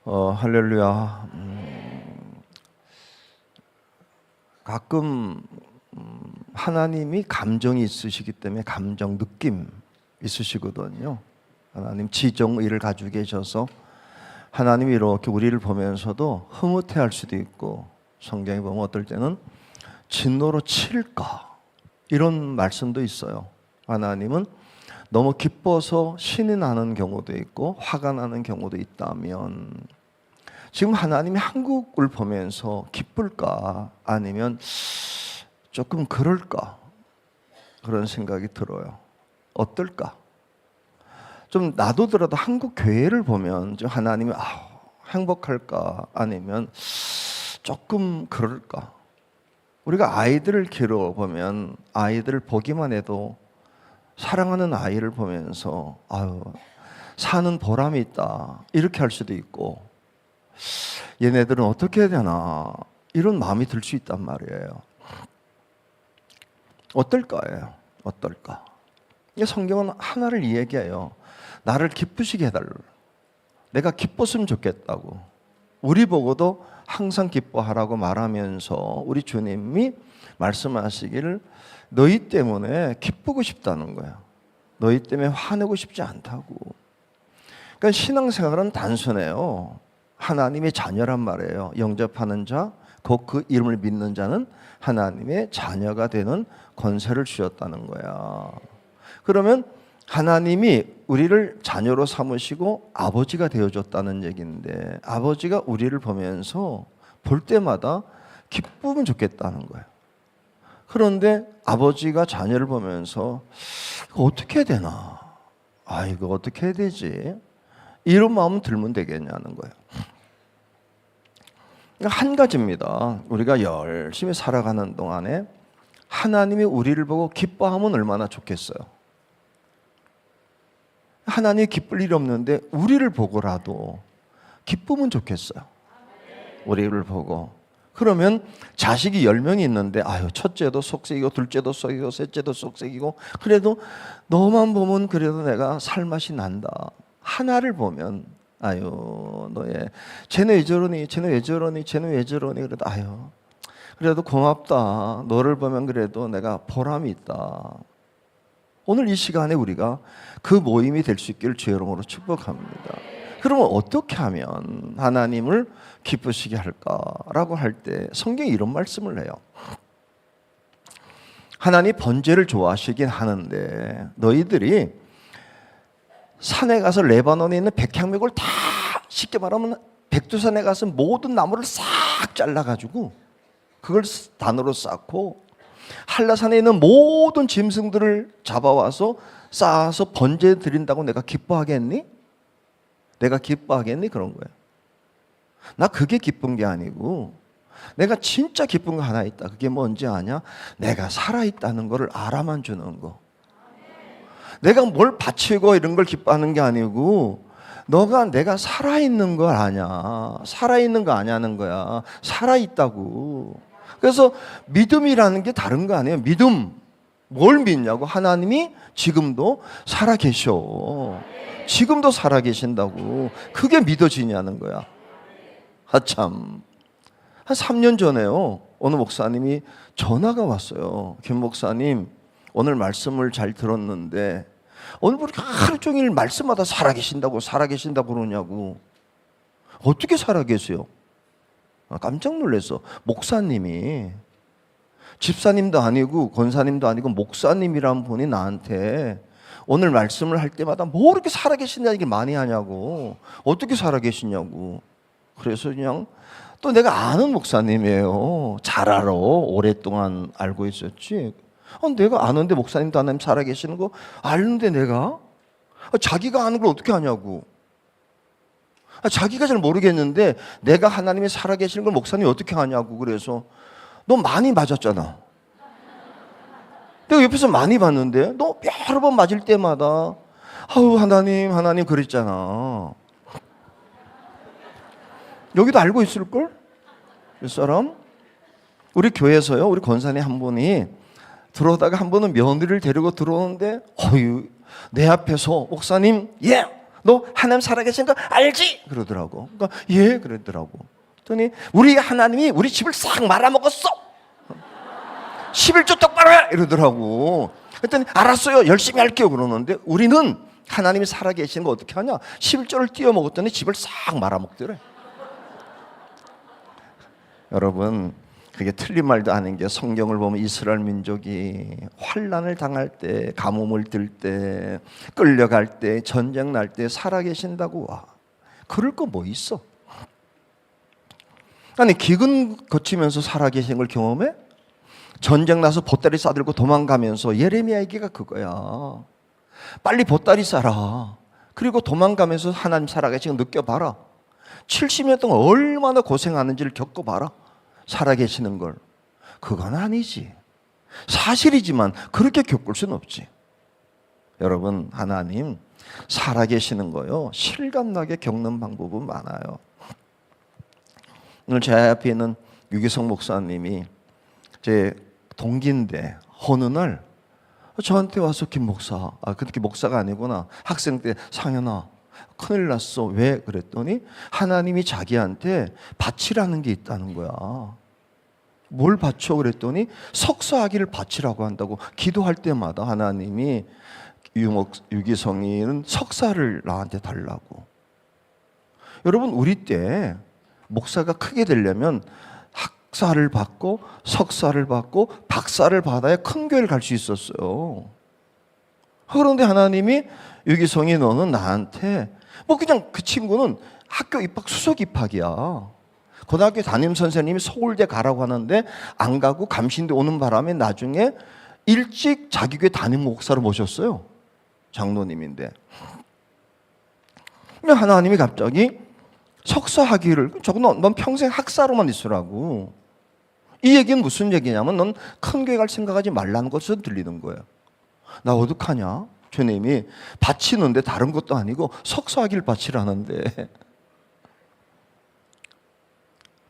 할렐루야. 가끔 하나님이 감정이 있으시기 때문에 감정, 느낌 있으시거든요. 하나님 지정의를 가지고 계셔서 하나님이 이렇게 우리를 보면서도 흐뭇해할 수도 있고, 성경에 보면 어떨 때는 진노로 칠까 이런 말씀도 있어요. 하나님은 너무 기뻐서 신이 나는 경우도 있고 화가 나는 경우도 있다면, 지금 하나님이 한국을 보면서 기쁠까 아니면 조금 그럴까 그런 생각이 들어요. 어떨까? 좀 놔두더라도 한국 교회를 보면 좀 하나님이 행복할까 아니면 조금 그럴까? 우리가 아이들을 키워보면 아이들을 보기만 해도 사랑하는 아이를 보면서 사는 보람이 있다 이렇게 할 수도 있고, 얘네들은 어떻게 해야 되나 이런 마음이 들 수 있단 말이에요. 어떨까요? 어떨까? 성경은 하나를 이야기해요. 나를 기쁘시게 해달라. 내가 기뻤으면 좋겠다고. 우리 보고도 항상 기뻐하라고 말하면서 우리 주님이 말씀하시기를 너희 때문에 기쁘고 싶다는 거야. 너희 때문에 화내고 싶지 않다고. 그러니까 신앙생활은 단순해요. 하나님의 자녀란 말이에요. 영접하는 자, 곧 그 이름을 믿는 자는 하나님의 자녀가 되는 권세를 주셨다는 거야. 그러면 하나님이 우리를 자녀로 삼으시고 아버지가 되어줬다는 얘기인데, 아버지가 우리를 보면서 볼 때마다 기쁘면 좋겠다는 거예요. 그런데 아버지가 자녀를 보면서 이거 어떻게 해야 되나? 이거 어떻게 해야 되지? 이런 마음 들면 되겠냐는 거예요. 한 가지입니다. 우리가 열심히 살아가는 동안에 하나님이 우리를 보고 기뻐하면 얼마나 좋겠어요. 하나님이 기쁠 일이 없는데 우리를 보고라도 기쁘면 좋겠어요. 우리를 보고. 그러면 자식이 10명이 있는데 첫째도 속색이고 둘째도 속이고 셋째도 속색이고, 그래도 너만 보면 그래도 내가 살맛이 난다. 하나를 보면 너의 쟤네 왜 저러니, 쟤네 왜 저러니, 쟤네 왜 저러니, 그래도 그래도 고맙다. 너를 보면 그래도 내가 보람이 있다. 오늘 이 시간에 우리가 그 모임이 될 수 있기를 주의 이름으로 축복합니다. 그러면 어떻게 하면 하나님을 기쁘시게 할까라고 할 때 성경이 이런 말씀을 해요. 하나님 번제를 좋아하시긴 하는데 너희들이 산에 가서 레바논에 있는 백향목을 다, 쉽게 말하면 백두산에 가서 모든 나무를 싹 잘라가지고 그걸 단으로 쌓고 한라산에 있는 모든 짐승들을 잡아와서 쌓아서 번제 드린다고 내가 기뻐하겠니? 내가 기뻐하겠니? 그런 거예요. 나 그게 기쁜 게 아니고, 내가 진짜 기쁜 거 하나 있다. 그게 뭔지 아냐? 내가 살아있다는 거를 알아만 주는 거. 내가 뭘 바치고 이런 걸 기뻐하는 게 아니고, 내가 살아있는 걸 아냐? 살아있는 거 아냐는 거야. 살아있다고. 그래서 믿음이라는 게 다른 거 아니에요. 믿음. 뭘 믿냐고? 하나님이 지금도 살아계셔. 지금도 살아계신다고. 그게 믿어지냐는 거야. 참. 한 3년 전에요. 어느 목사님이 전화가 왔어요. 김 목사님, 오늘 말씀을 잘 들었는데 오늘 보니까 하루 종일 말씀마다 살아계신다고 그러냐고. 어떻게 살아계세요? 깜짝 놀랐어. 목사님이, 집사님도 아니고 권사님도 아니고 목사님이란 분이 나한테 오늘 말씀을 할 때마다 뭐 이렇게 살아계신다는 얘기를 많이 하냐고. 어떻게 살아계시냐고. 그래서 그냥, 또 내가 아는 목사님이에요. 잘 알아. 오랫동안 알고 있었지. 내가 아는데 목사님도 하나님 살아계시는 거 아는데 내가? 자기가 아는 걸 어떻게 아냐고. 자기가 잘 모르겠는데 내가 하나님이 살아계시는 걸 목사님이 어떻게 아냐고. 그래서 너 많이 맞았잖아. 내가 옆에서 많이 봤는데 너 여러 번 맞을 때마다 하나님 그랬잖아. 여기도 알고 있을걸? 이 사람? 우리 교회에서요, 우리 권사님 한 분이 들어오다가 한 번은 며느리를 데리고 들어오는데 내 앞에서 목사님 너 하나님 살아계신 거 알지? 그러더라고. 그러니까 예 그러더라고. 그랬더니 우리 하나님이 우리 집을 싹 말아먹었어. 11조 똑바로 해 이러더라고. 그랬더니 알았어요 열심히 할게요 그러는데 우리는 하나님이 살아계신 거 어떻게 하냐? 11조를 띄워먹었더니 집을 싹 말아먹더래. 여러분 그게 틀린 말도 아닌 게 성경을 보면 이스라엘 민족이 환난을 당할 때, 가뭄을 들 때, 끌려갈 때, 전쟁 날 때 살아계신다고 와. 그럴 거 뭐 있어? 아니 기근 거치면서 살아계신 걸 경험해? 전쟁 나서 보따리 싸들고 도망가면서 예레미야 얘기가 그거야. 빨리 보따리 싸라. 그리고 도망가면서 하나님 살아계신 거 느껴봐라. 70년 동안 얼마나 고생하는지를 겪어봐라. 살아계시는 걸. 그건 아니지. 사실이지만 그렇게 겪을 수는 없지. 여러분 하나님 살아계시는 거요 실감나게 겪는 방법은 많아요. 오늘 제 앞에 있는 유기성 목사님이 제 동기인데 어느 날 저한테 와서 김 목사, 그렇게 목사가 아니구나. 학생 때 상현아 큰일 났어. 왜? 그랬더니 하나님이 자기한테 바치라는 게 있다는 거야. 뭘 바쳐? 그랬더니 석사학위를 바치라고 한다고. 기도할 때마다 하나님이 유기성이는 석사를 나한테 달라고. 여러분 우리 때 목사가 크게 되려면 학사를 받고 석사를 받고 박사를 받아야 큰 교회를 갈 수 있었어요. 그런데 하나님이 유기성이 너는 나한테 뭐 그냥 그 친구는 학교 입학 수석 입학이야. 고등학교 담임 선생님이 서울대 가라고 하는데 안 가고 감신대 오는 바람에 나중에 일찍 자기 교회 담임 목사로 모셨어요. 장로님인데. 하나님이 갑자기 석사 학위를 넌 평생 학사로만 있으라고. 이 얘기는 무슨 얘기냐면 넌 큰 교회 갈 생각하지 말라는 것으로 들리는 거예요. 나 어떡하냐? 주님이 바치는데 다른 것도 아니고 석사 학위를 바치라는데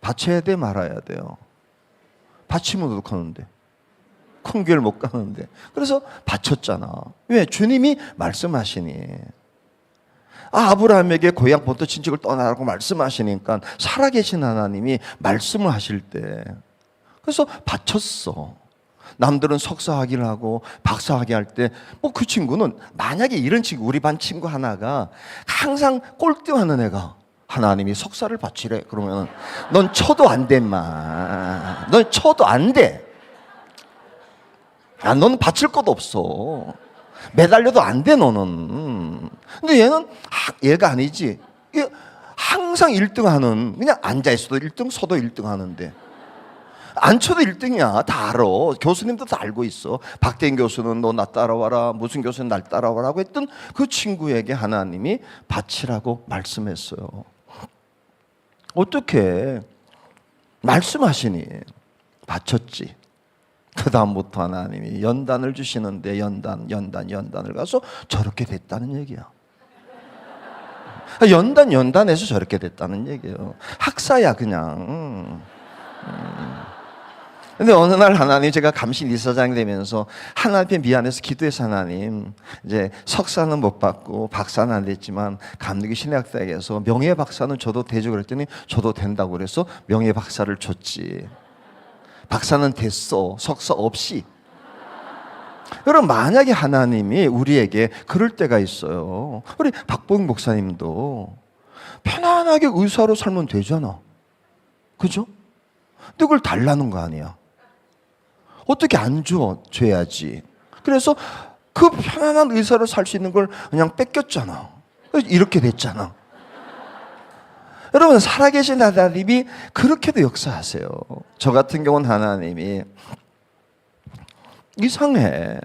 바쳐야 돼 말아야 돼요? 바치면 어떡하는데? 큰 교회를 못 가는데. 그래서 바쳤잖아. 왜? 주님이 말씀하시니. 아브라함에게 고향부터 친척을 떠나라고 말씀하시니까 살아계신 하나님이 말씀을 하실 때 그래서 바쳤어. 남들은 석사학위를 하고 박사학위 할 때 뭐 그 친구는 만약에 이런 친구 우리 반 친구 하나가 항상 꼴등하는 애가 하나님이 석사를 바치래 그러면 넌 쳐도 안 돼 인마. 넌 쳐도 안 돼. 너는 바칠 것도 없어. 매달려도 안 돼 너는. 근데 얘는 얘가 아니지. 항상 1등 하는 그냥 앉아있어도 1등 서도 1등 하는데 안 쳐도 1등이야. 다 알아. 교수님도 다 알고 있어. 박대인 교수는 너 나 따라와라. 무슨 교수는 날 따라와라고 했던 그 친구에게 하나님이 바치라고 말씀했어요. 어떻게 말씀하시니 바쳤지. 그 다음부터 하나님이 연단을 주시는데 연단을 가서 저렇게 됐다는 얘기야. 연단해서 저렇게 됐다는 얘기예요. 학사야 그냥. 근데 어느 날 하나님 제가 감신 이사장이 되면서 하나님 앞에 미안해서 기도해서 하나님 이제 석사는 못 받고 박사는 안 됐지만 감리교 신학대학에서 명예 박사는 저도 되죠 그랬더니 저도 된다고 그래서 명예 박사를 줬지. 박사는 됐어. 석사 없이. 여러분 만약에 하나님이 우리에게 그럴 때가 있어요. 우리 박봉 목사님도 편안하게 의사로 살면 되잖아. 그죠? 근데 그걸 달라는 거 아니야. 어떻게 안 줘? 줘야지. 그래서 그 편안한 의사로 살 수 있는 걸 그냥 뺏겼잖아. 이렇게 됐잖아. 여러분 살아계신 하나님이 그렇게도 역사하세요. 저 같은 경우는 하나님이 이상해.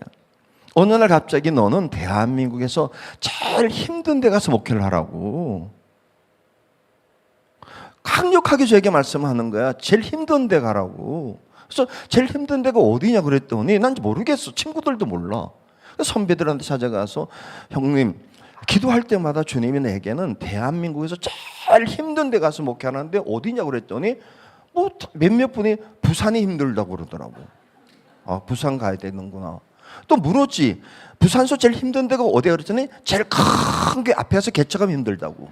어느 날 갑자기 너는 대한민국에서 제일 힘든 데 가서 목회를 하라고 강력하게 저에게 말씀하는 거야. 제일 힘든 데 가라고. 그래서 제일 힘든 데가 어디냐 그랬더니 난 모르겠어. 친구들도 몰라. 선배들한테 찾아가서 형님 기도할 때마다 주님이 내게는 대한민국에서 제일 힘든 데 가서 목회하는데 어디냐 그랬더니 뭐 몇몇 분이 부산이 힘들다고 그러더라고. 부산 가야 되는구나. 또 물었지. 부산서 제일 힘든 데가 어디야 그랬더니 제일 큰 게 앞에서 개척하면 힘들다고.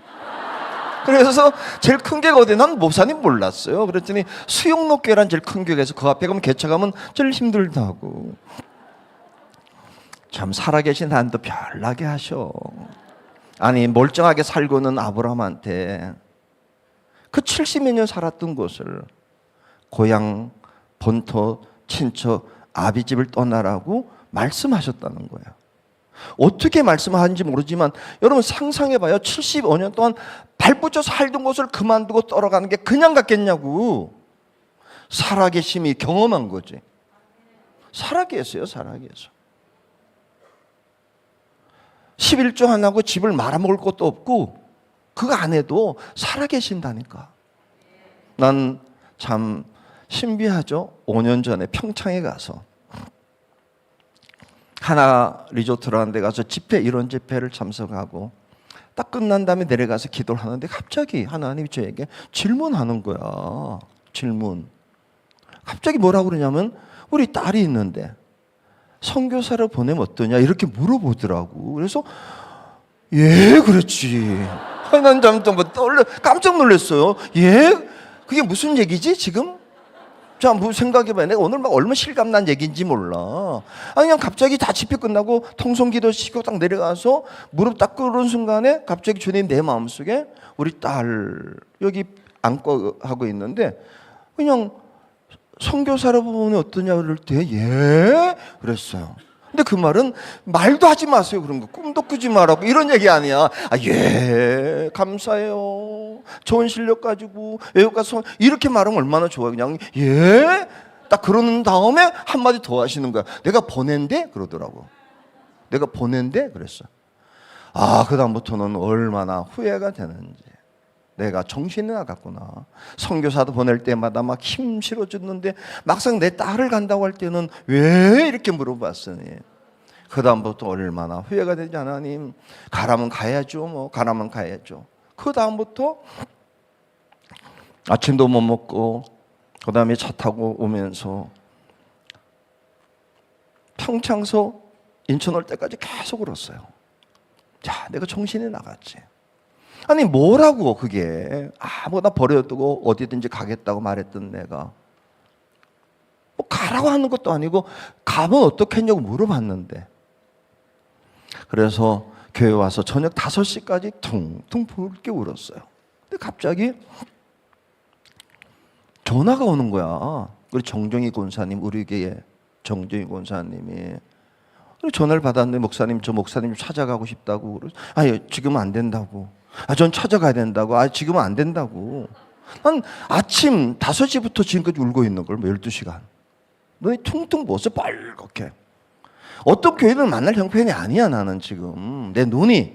그래서 제일 큰 게 어디? 난 목사님 몰랐어요. 그랬더니 수용록교회란 제일 큰 교회에서 그 앞에 가면 개척하면 제일 힘들다고. 참 살아계신 하나님도 별나게 하셔. 아니 멀쩡하게 살고는 아브라함한테 그 70여 년 살았던 곳을 고향, 본토, 친척, 아비집을 떠나라고 말씀하셨다는 거예요. 어떻게 말씀하는지 모르지만 여러분 상상해봐요. 75년 동안 발붙여 살던 곳을 그만두고 떠나가는 게 그냥 같겠냐고. 살아계심이 경험한 거지. 살아계세요. 살아계서 11조 하나고 집을 말아먹을 것도 없고 그거 안 해도 살아계신다니까. 난 참 신비하죠. 5년 전에 평창에 가서 하나 리조트라는 데 가서 집회, 이런 집회를 참석하고 딱 끝난 다음에 내려가서 기도를 하는데 갑자기 하나님이 저에게 질문하는 거야. 질문. 갑자기 뭐라고 그러냐면 우리 딸이 있는데 선교사를 보내면 어떠냐 이렇게 물어보더라고. 그래서 예 그렇지. 난 깜짝 놀랐어요. 예? 그게 무슨 얘기지 지금? 자, 뭐 생각해봐요. 내가 오늘 막 얼마나 실감난 얘기인지 몰라. 아니, 그냥 갑자기 다 집회 끝나고 통성기도 시키고 딱 내려가서 무릎 딱 꿇은 순간에 갑자기 주님 내 마음속에 우리 딸 여기 안고 하고 있는데 그냥 선교사로 보면 어떠냐 그럴 때 예? 그랬어요. 근데 그 말은 말도 하지 마세요. 그런 거 꿈도 꾸지 말라고 이런 얘기 아니야. 아, 예 감사해요. 좋은 실력 가지고 외국 가서 이렇게 말하면 얼마나 좋아요. 그냥 예? 딱 그러는 다음에 한마디 더 하시는 거야. 내가 보낸대? 그러더라고. 내가 보낸대? 그랬어. 아, 그 다음부터는 얼마나 후회가 되는지. 내가 정신이 나갔구나. 선교사도 보낼 때마다 막 힘 실어줬는데 막상 내 딸을 간다고 할 때는 왜 이렇게 물어봤으니 그 다음부터 얼마나 후회가 되지. 하나님 가라면 가야죠. 뭐 가라면 가야죠. 그 다음부터 아침도 못 먹고 그 다음에 차 타고 오면서 평창서 인천 올 때까지 계속 울었어요. 자, 내가 정신이 나갔지. 아니 뭐라고 그게 뭐 나 버려두고 어디든지 가겠다고 말했던 내가 뭐 가라고 하는 것도 아니고 가면 어떻겠냐고 물어봤는데 그래서 교회 와서 저녁 5시까지 퉁퉁 붉게 울었어요. 근데 갑자기 전화가 오는 거야. 우리 정정희 권사님, 우리 교회 정정희 권사님이 전화를 받았는데 목사님 저 목사님 찾아가고 싶다고 그러죠. 아니 지금은 안 된다고. 전 찾아가야 된다고. 지금은 안 된다고. 난 아침 5시부터 지금까지 울고 있는 걸 12시간. 눈이 퉁퉁 부었어 빨갛게. 어떤 교회를 만날 형편이 아니야 나는 지금. 내 눈이.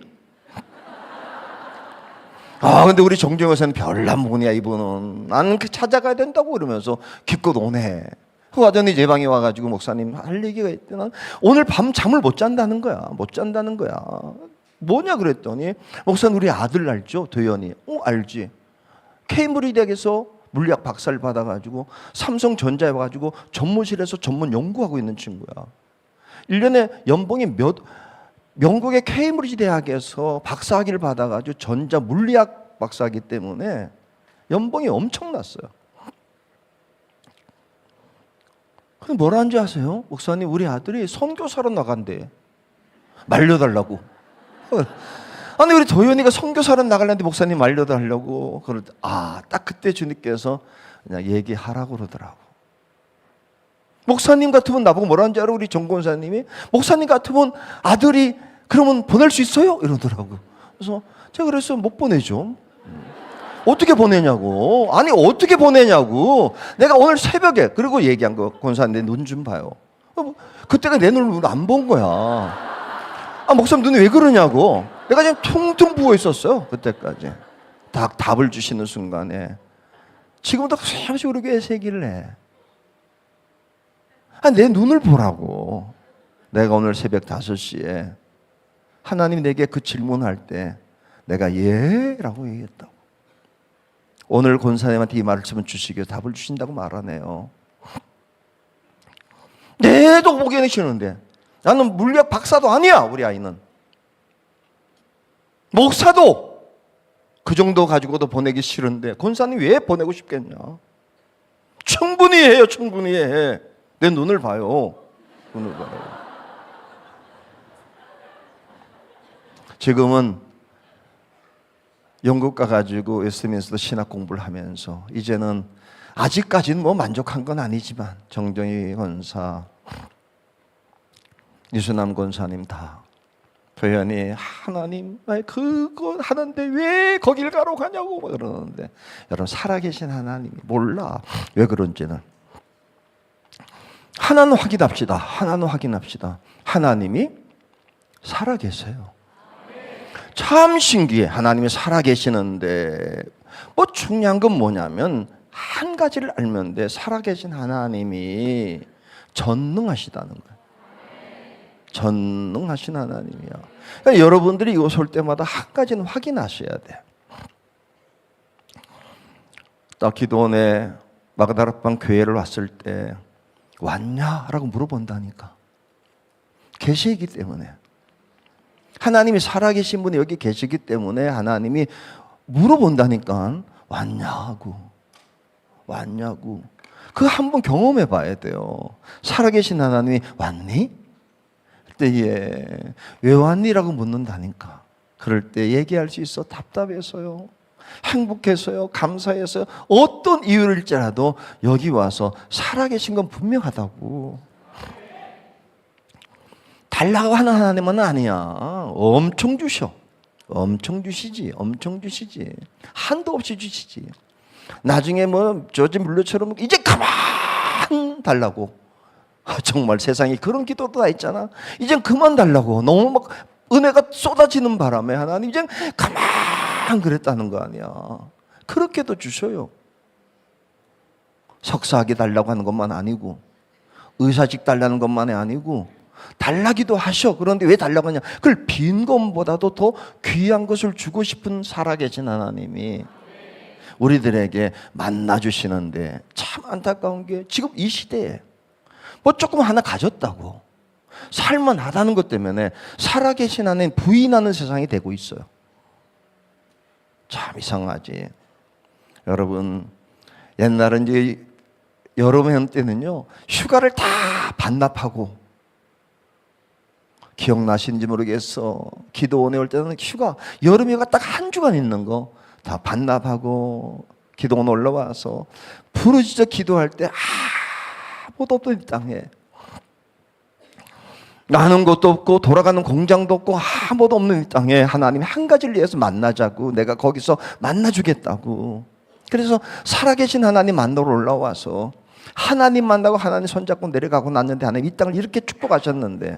근데 우리 정정 여사는 별난 분이야 이분은. 나는 찾아가야 된다고 그러면서 기껏 오네. 그 와전에 제 방에 와가지고 목사님 할 얘기가 있더니 오늘 밤 잠을 못 잔다는 거야. 못 잔다는 거야. 뭐냐 그랬더니 목사님 우리 아들 알죠? 도연이. 알지. 케임브리지 대학에서 물리학 박사를 받아가지고 삼성전자에 와가지고 전무실에서 전문 연구하고 있는 친구야. 1년에 연봉이 영국의 케임브리지 대학에서 박사학위를 받아가지고 전자 물리학 박사이기 때문에 연봉이 엄청났어요. 근데 뭐라 하는지 아세요? 목사님 우리 아들이 선교사로 나간대. 말려달라고. 아니 우리 도연이가 선교사로 나가려는데 목사님 말려달라고. 그럴 때 딱 그때 주님께서 그냥 얘기하라고 그러더라고. 목사님 같으면 나보고 뭐라는지 알아? 우리 정 권사님이 목사님 같으면 아들이 그러면 보낼 수 있어요? 이러더라고. 그래서 제가 그래서 못 보내죠. 어떻게 보내냐고. 아니 어떻게 보내냐고. 내가 오늘 새벽에 그리고 얘기한 거 권사님 내 눈 좀 봐요. 그때가 내 눈을 안 본 거야. 목사님 눈이 왜 그러냐고. 내가 지금 퉁퉁 부어 있었어요. 그때까지. 답을 주시는 순간에 지금도 잠시 우리 얘기를 해. 내 눈을 보라고. 내가 오늘 새벽 5시에 하나님 내게 그 질문할 때 내가 예라고 얘기했다고. 오늘 권사님한테 이 말씀을 주시기에 답을 주신다고 말하네요. 내도 보기에는 싫은데 나는 물리학 박사도 아니야. 우리 아이는 목사도 그 정도 가지고도 보내기 싫은데 권사님 왜 보내고 싶겠냐? 충분히 해요. 충분히 해. 내 눈을 봐요. 눈을 봐요. 지금은 영국 가가지고 웨스트민스터 신학 공부를 하면서 이제는 아직까지는 뭐 만족한 건 아니지만 정정희 권사, 이수남 권사님 다 표현이 하나님 그거 하는데 왜 거길 가러 가냐고 그러는데, 여러분 살아계신 하나님이 몰라 왜 그런지는. 하나는 확인합시다. 하나는 확인합시다. 하나님이 살아계세요. 참 신기해. 하나님이 살아계시는데 뭐 중요한 건 뭐냐면 한 가지를 알면 돼. 살아계신 하나님이 전능하시다는 거예요. 전능하신 하나님이야. 그러니까 여러분들이 이곳 올 때마다 한 가지는 확인하셔야 돼. 딱 기도원에 마가다락방 교회를 왔을 때 왔냐라고 물어본다니까. 계시기 때문에. 하나님이 살아계신 분이 여기 계시기 때문에 하나님이 물어본다니까. 왔냐고. 왔냐고. 그거 한번 경험해 봐야 돼요. 살아계신 하나님이 왔니? 그때 왜 왔니라고 묻는다니까. 그럴 때 얘기할 수 있어. 답답해서요. 행복해서요. 감사해서요. 어떤 이유일지라도 여기 와서 살아계신 건 분명하다고. 달라고 하는 하나님은 아니야. 엄청 주셔. 엄청 주시지. 엄청 주시지. 한도 없이 주시지. 나중에 뭐 조지 물러처럼 이제 그만 달라고. 정말 세상에 그런 기도도 다 있잖아. 이젠 그만 달라고. 너무 막 은혜가 쏟아지는 바람에 하나님 이젠 그만 그랬다는 거 아니야. 그렇게도 주셔요. 석사하게 달라고 하는 것만 아니고, 의사직 달라는 것만이 아니고 달라기도 하셔. 그런데 왜 달라고 하냐? 그걸 빈 것보다도 더 귀한 것을 주고 싶은 살아계신 하나님이 우리들에게 만나주시는데, 참 안타까운 게 지금 이 시대에 뭐 조금 하나 가졌다고 살만하다는 것 때문에 살아계신 하나님 부인하는 세상이 되고 있어요. 참 이상하지. 여러분, 옛날은 이제 여름 때는요 휴가를 다 반납하고, 기억나시는지 모르겠어. 기도원에 올 때는 휴가 여름휴가 딱 한 주간 있는 거 다 반납하고 기도원 올라와서 부르짖어 기도할 때 아무도 없던 이 땅에, 나는 것도 없고 돌아가는 공장도 없고 아무도 없는 이 땅에 하나님이 한 가지를 위해서 만나자고, 내가 거기서 만나주겠다고. 그래서 살아계신 하나님 만나러 올라와서 하나님 만나고 하나님 손잡고 내려가고 났는데, 하나님 이 땅을 이렇게 축복하셨는데,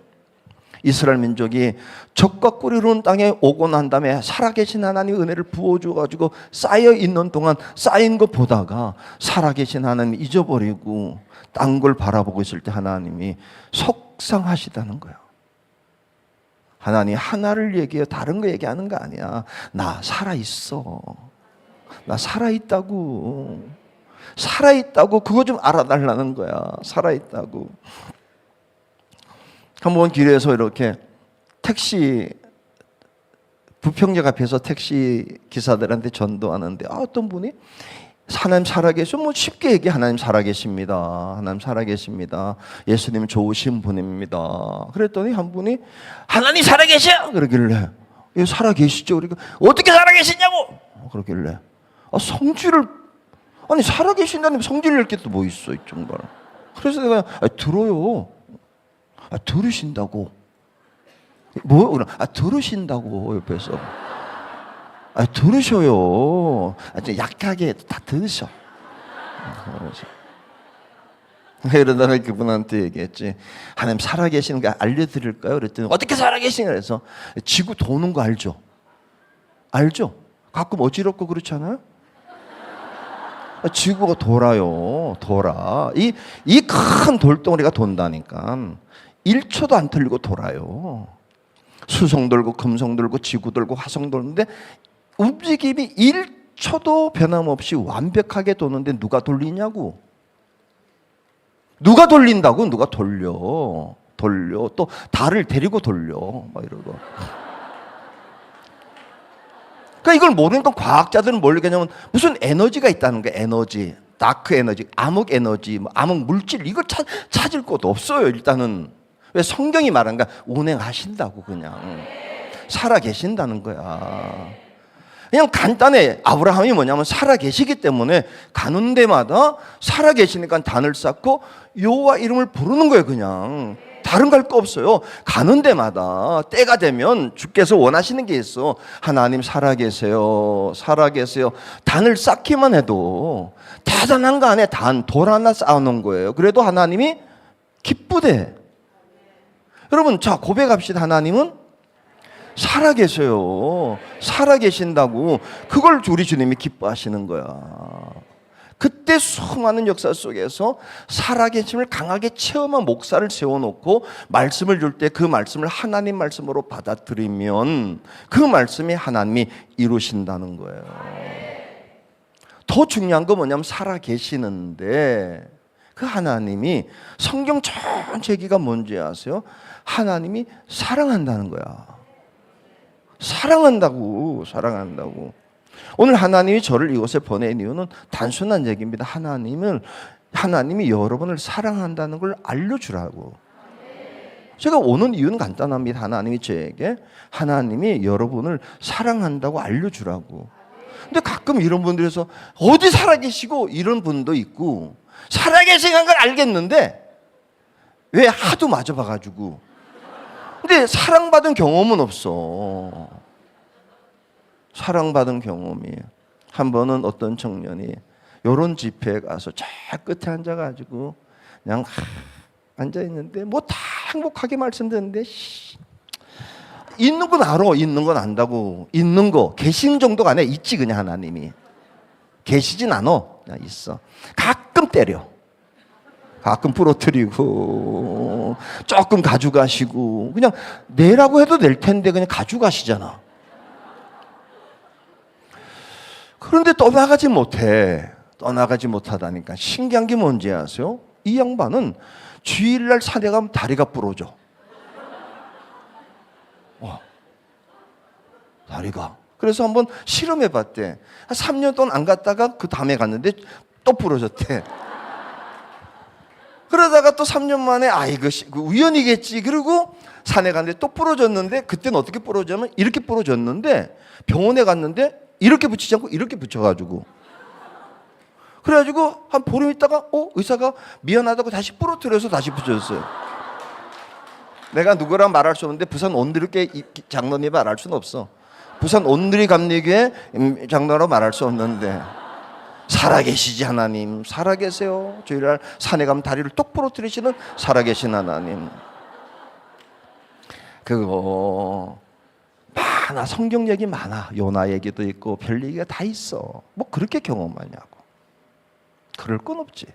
이스라엘 민족이 적과 꿀이 흐르는 땅에 오고 난 다음에 살아계신 하나님의 은혜를 부어줘가지고 쌓여있는 동안 쌓인 거 보다가 살아계신 하나님 잊어버리고 딴 걸 바라보고 있을 때 하나님이 속상하시다는 거예요. 하나님 하나를 얘기해요. 다른 거 얘기하는 거 아니야. 나 살아있어. 나 살아있다고. 살아있다고. 그거 좀 알아달라는 거야. 살아있다고. 한번 길에서 이렇게 택시, 부평역 앞에서 택시 기사들한테 전도하는데 어떤 분이 하나님 살아계셔. 뭐 쉽게 얘기해. 하나님 살아계십니다. 하나님 살아계십니다. 예수님 좋으신 분입니다. 그랬더니 한 분이 하나님 살아계셔! 그러길래, 예, 살아계시죠. 그러니까 어떻게 살아계시냐고! 그러길래, 성질을, 아니 살아계신다는 성질을 낼 게 또 뭐 있어, 이 정도로. 그래서 내가 들어요. 들으신다고. 뭐? 그럼 들으신다고 옆에서. 들으셔요. 좀 약하게 다 들으셔. 그러다가 그분한테 얘기했지. 하나님 살아계시는 거 알려드릴까요? 그랬더니 어떻게 살아계시냐 그래서, 지구 도는 거 알죠? 알죠? 가끔 어지럽고 그렇잖아요. 지구가 돌아요. 돌아. 이 큰 돌덩어리가 돈다니까. 1초도 안 틀리고 돌아요. 수성 돌고 금성 돌고 지구 돌고 화성 도는데 움직임이 1초도 변함없이 완벽하게 도는데 누가 돌리냐고. 누가 돌린다고. 누가 돌려. 돌려. 또 달을 데리고 돌려. 막 이러고. 그러니까 이걸 모르니까 과학자들은 뭘 얘기하냐면 무슨 에너지가 있다는 거예요. 에너지. 다크 에너지, 암흑 에너지, 암흑 물질 이걸 찾을 것도 없어요. 일단은. 왜 성경이 말한가? 운행하신다고 그냥. 살아 계신다는 거야. 그냥 간단해. 아브라함이 뭐냐면 살아 계시기 때문에 가는 데마다 살아 계시니까 단을 쌓고 여호와 이름을 부르는 거예요. 그냥 다른 거 할 거 없어요. 가는 데마다 때가 되면 주께서 원하시는 게 있어. 하나님 살아 계세요. 살아 계세요. 단을 쌓기만 해도 대단한 거 안에 돌 하나 쌓아놓은 거예요. 그래도 하나님이 기쁘대. 여러분 자 고백합시다. 하나님은 살아 계세요. 살아 계신다고. 그걸 우리 주님이 기뻐하시는 거야. 그때 수많은 역사 속에서 살아계심을 강하게 체험한 목사를 세워놓고 말씀을 줄 때 그 말씀을 하나님 말씀으로 받아들이면 그 말씀이 하나님이 이루신다는 거예요. 더 중요한 건 뭐냐면 살아계시는데 그 하나님이 성경 전체 얘기가 뭔지 아세요? 하나님이 사랑한다는 거야. 사랑한다고. 오늘 하나님이 저를 이곳에 보낸 이유는 단순한 얘기입니다. 하나님이 여러분을 사랑한다는 걸 알려주라고. 제가 오는 이유는 간단합니다. 하나님이 저에게 하나님이 여러분을 사랑한다고 알려주라고. 근데 가끔 이런 분들에서 어디 살아계시고 이런 분도 있고 살아계시는 걸 알겠는데 왜 하도 맞아봐가지고 근데 사랑받은 경험은 없어. 사랑받은 경험이. 한 번은 어떤 청년이 요런 집회에 가서 저 끝에 앉아가지고 그냥 앉아있는데 뭐 다 행복하게 말씀드렸는데 있는 건 알아. 있는 건 안다고. 있는 거 계신 정도가 아니라 있지. 그냥 하나님이 계시진 않아. 그냥 있어. 가끔 때려. 가끔 부러뜨리고 조금 가져가시고 그냥 내라고 해도 낼 텐데 그냥 가져가시잖아. 그런데 떠나가지 못하다니까. 신기한 게 뭔지 아세요? 이 양반은 주일날 산에 가면 다리가 부러져. 다리가. 그래서 한번 실험해봤대. 한 3년 동안 안 갔다가 그 다음에 갔는데 또 부러졌대. 그러다가 또 3년 만에 이거 우연이겠지. 그리고 산에 갔는데 또 부러졌는데 그때는 어떻게 부러졌냐면 이렇게 부러졌는데 병원에 갔는데 이렇게 붙이지 않고 이렇게 붙여가지고 그래가지고 한 보름 있다가 의사가 미안하다고 다시 부러뜨려서 다시 붙여줬어요. 내가 누구랑 말할 수 없는데 부산 온누리교회 장로님 말할 수는 없어. 부산 온누리 감리교회 장로로 말할 수 없는데 살아계시지 하나님. 살아계세요. 주일날 산에 가면 다리를 똑 부러뜨리시는 살아계신 하나님. 그거 많아. 성경 얘기 많아. 요나 얘기도 있고 별 얘기가 다 있어. 뭐 그렇게 경험하냐고. 그럴 건 없지.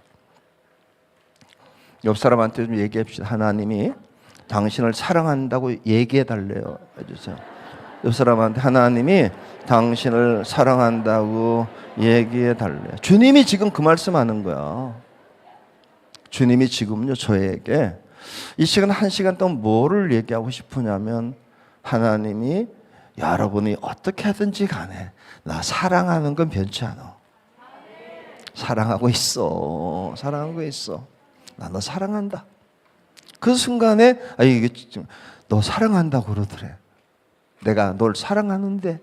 옆 사람한테 좀 얘기합시다. 하나님이 당신을 사랑한다고 얘기해 달래요. 해주세요. 옆 사람한테 하나님이 당신을 사랑한다고 얘기해 달래요. 주님이 지금 그 말씀하는 거야. 주님이 지금요 저에게 이 시간 1시간 동안 뭐를 얘기하고 싶으냐면 하나님이 여러분이 어떻게 하든지 간에 나 사랑하는 건 변치 않아. 사랑하고 있어. 사랑하고 있어. 나 너 사랑한다. 그 순간에 이게 너 사랑한다고 그러더래. 내가 널 사랑하는데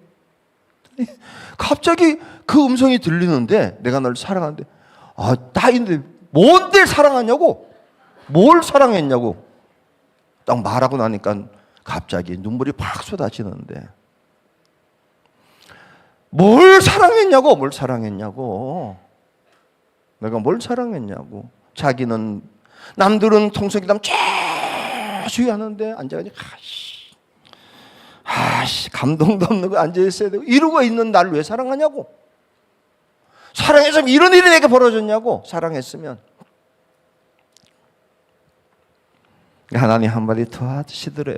갑자기 그 음성이 들리는데 내가 널 사랑하는데 나인데 뭔데 사랑하냐고. 뭘 사랑했냐고. 딱 말하고 나니까 갑자기 눈물이 팍 쏟아지는데 뭘 사랑했냐고. 뭘 사랑했냐고. 내가 뭘 사랑했냐고. 자기는 남들은 통성기담 쫙 하는데 앉아가지고 감동도 없는 거 앉아있어야 되고 이러고 있는 날 왜 사랑하냐고. 사랑했으면 이런 일이 내게 벌어졌냐고. 사랑했으면. 하나님 한마디 더 하시더래요.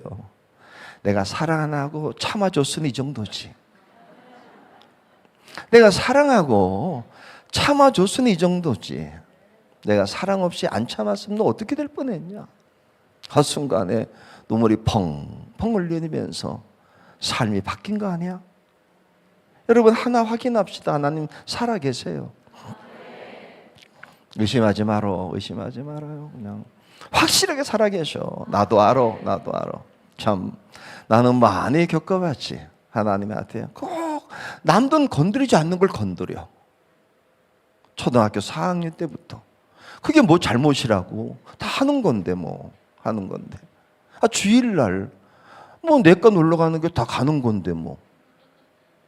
내가 사랑 안 하고 참아줬으니 이 정도지. 내가 사랑하고 참아줬으니 이 정도지. 내가 사랑 없이 안 참았으면 너 어떻게 될 뻔했냐. 한순간에 눈물이 펑펑 흘리면서 삶이 바뀐 거 아니야? 여러분 하나 확인합시다. 하나님 살아계세요. 의심하지 말어. 의심하지 말아요. 그냥 확실하게 살아계셔. 나도 알아. 참 나는 많이 겪어봤지. 하나님한테 꼭 남들 건드리지 않는 걸 건드려. 초등학교 4학년 때부터. 그게 뭐 잘못이라고. 다 하는 건데 뭐. 하는 건데. 주일날 뭐 내과 놀러 가는 게 다 가는 건데 뭐.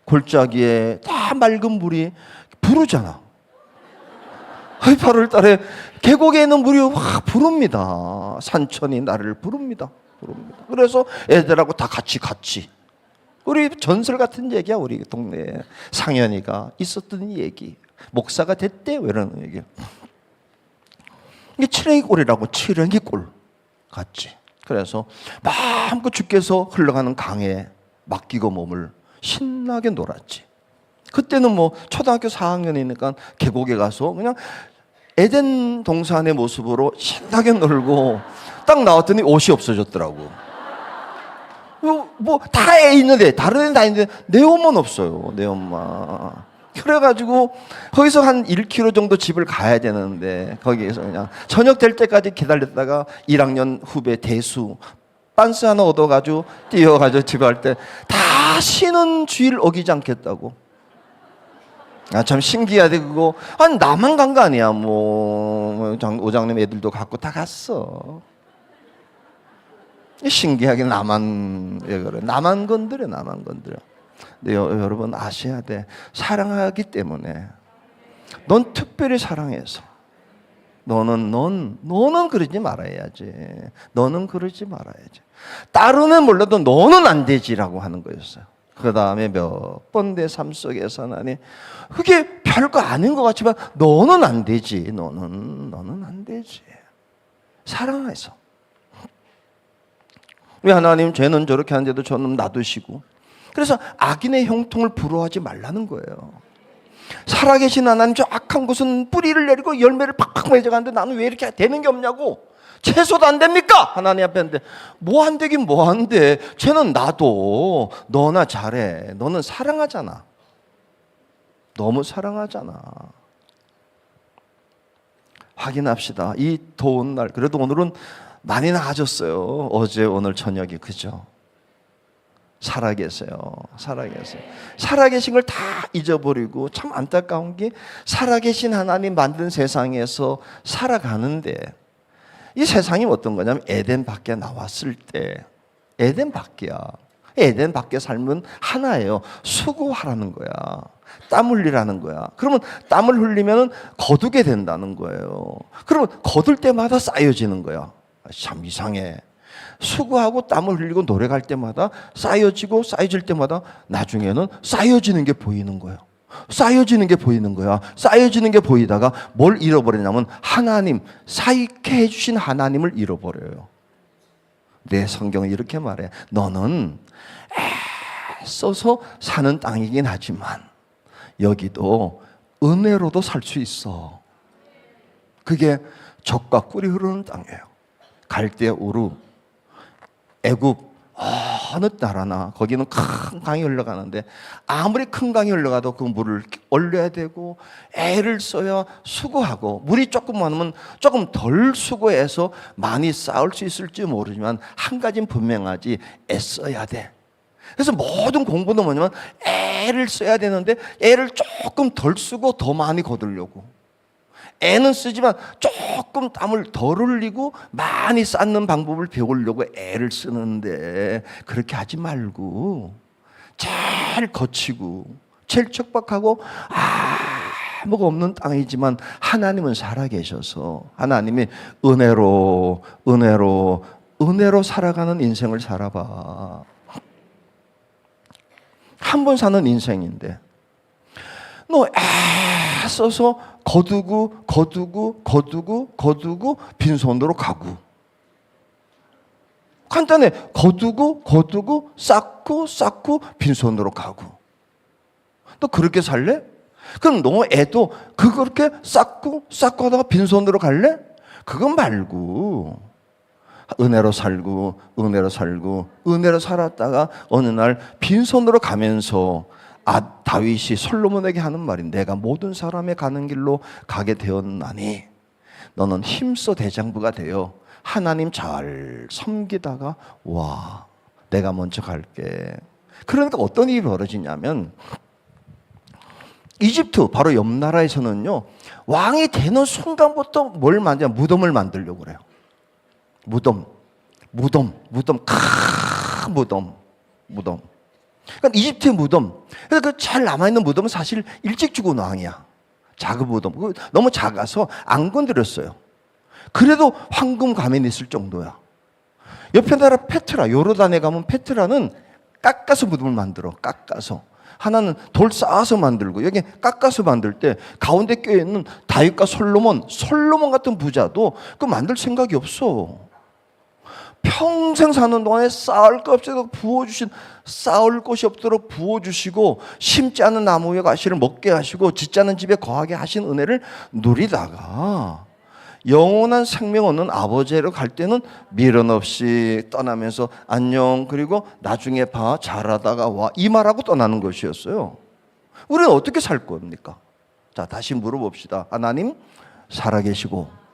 골짜기에 다 맑은 물이 부르잖아. 8월 달에 계곡에 있는 물이 확 부릅니다. 산천이 나를 부릅니다. 그래서 애들하고 다 같이. 우리 전설 같은 얘기야. 우리 동네에 상현이가 있었던 얘기. 목사가 됐대. 왜 이러는 얘기. 이게 칠행이골이라고. 칠행이골 같지. 그래서 마음껏 주께서 흘러가는 강에 맡기고 몸을 신나게 놀았지. 그때는 뭐 초등학교 4학년이니까 계곡에 가서 그냥 에덴 동산의 모습으로 신나게 놀고 딱 나왔더니 옷이 없어졌더라고. 뭐 다 애 있는데 다른 애는 다 있는데 내 옷만 없어요. 내 옷만. 그래가지고 거기서 한 1km 정도 집을 가야 되는데 거기에서 그냥 저녁 될 때까지 기다렸다가 1학년 후배 대수 빤스 하나 얻어가지고 뛰어가지고 집에 갈 때 다시는 주일 어기지 않겠다고. 참 신기하대 그거. 아니 나만 간 거 아니야. 뭐 오장님 애들도 갖고 다 갔어. 신기하게 나만 왜 그래? 나만 건드려. 근데 여러분 아셔야 돼. 사랑하기 때문에. 넌 특별히 사랑해서. 너는 그러지 말아야지. 다른은 몰라도 너는 안 되지라고 하는 거였어요. 그 다음에 몇 번 내 삶 속에서 하나님 그게 별거 아닌 것 같지만 너는 안 되지. 너는 안 되지. 사랑해서. 왜 하나님 죄는 저렇게 하는데도 저는 놔두시고. 그래서 악인의 형통을 부러워하지 말라는 거예요. 살아계신 하나님 저 악한 곳은 뿌리를 내리고 열매를 팍팍 맺어가는데 나는 왜 이렇게 되는 게 없냐고. 채소도 안 됩니까? 하나님 앞에 했는데 뭐 안 되긴 뭐 안 돼. 쟤는 나도 너나 잘해. 너는 사랑하잖아. 너무 사랑하잖아. 확인합시다. 이 더운 날 그래도 오늘은 많이 나아졌어요. 어제 오늘 저녁이 그죠? 살아계세요. 살아계신 걸 다 잊어버리고 참 안타까운 게 살아계신 하나님 만든 세상에서 살아가는데 이 세상이 어떤 거냐면 에덴 밖에 나왔을 때 에덴 밖이야. 에덴 밖의 삶은 하나예요. 수고하라는 거야. 땀 흘리라는 거야. 그러면 땀을 흘리면 거두게 된다는 거예요. 그러면 거둘 때마다 쌓여지는 거야. 참 이상해. 수고하고 땀을 흘리고 노래 갈 때마다 쌓여질 때마다 나중에는 쌓여지는 게 보이는 거예요. 쌓여지는 게 보이다가 뭘 잃어버리냐면 하나님, 사익해 해주신 하나님을 잃어버려요. 내 성경은 이렇게 말해. 너는 애써서 사는 땅이긴 하지만 여기도 은혜로도 살 수 있어. 그게 젖과 꿀이 흐르는 땅이에요. 갈대 우르, 애굽 어느 나라나 거기는 큰 강이 흘러가는데 아무리 큰 강이 흘러가도 그 물을 올려야 되고 애를 써야 수고하고 물이 조금 많으면 조금 덜 수고해서 많이 쌓을 수 있을지 모르지만 한 가지는 분명하지. 애써야 돼. 그래서 모든 공부는 뭐냐면 애를 써야 되는데 애를 조금 덜 쓰고 더 많이 거두려고. 애는 쓰지만 조금 땀을 덜 흘리고 많이 쌓는 방법을 배우려고 애를 쓰는데 그렇게 하지 말고 제일 거치고 제일 척박하고 아무것도 없는 땅이지만 하나님은 살아계셔서 하나님이 은혜로 살아가는 인생을 살아봐. 한 번 사는 인생인데 너 애써서 거두고 빈손으로 가고. 간단해. 거두고 쌓고 빈손으로 가고. 너 그렇게 살래? 그럼 너 애도 그렇게 쌓고 하다가 빈손으로 갈래? 그건 말고 은혜로 살고 은혜로 살고 은혜로 살았다가 어느 날 빈손으로 가면서 다윗이 솔로몬에게 하는 말이 내가 모든 사람의 가는 길로 가게 되었나니 너는 힘써 대장부가 되어 하나님 잘 섬기다가 와 내가 먼저 갈게. 그러니까 어떤 일이 벌어지냐면 이집트 바로 옆 나라에서는요 왕이 되는 순간부터 뭘 만드냐 무덤을 만들려고 그래요. 무덤. 그러니까 이집트의 무덤. 그래서 그 잘 남아있는 무덤은 사실 일찍 죽은 왕이야. 작은 무덤. 너무 작아서 안 건드렸어요. 그래도 황금 가면이 있을 정도야. 옆에 나라 페트라, 요르단에 가면 페트라는 깎아서 무덤을 만들어. 깎아서. 하나는 돌 쌓아서 만들고 여기 깎아서 만들 때 가운데 껴있는 다윗과 솔로몬 같은 부자도 그 만들 생각이 없어. 평생 사는 동안에 쌓을 것이 없도록 부어주시고 심지 않은 나무 위에 가시를 먹게 하시고 짓지 않은 집에 거하게 하신 은혜를 누리다가 영원한 생명 얻는 아버지로 갈 때는 미련 없이 떠나면서 안녕 그리고 나중에 봐 잘하다가 와 이 말하고 떠나는 것이었어요. 우리는 어떻게 살 겁니까? 자 다시 물어봅시다. 하나님 살아계시고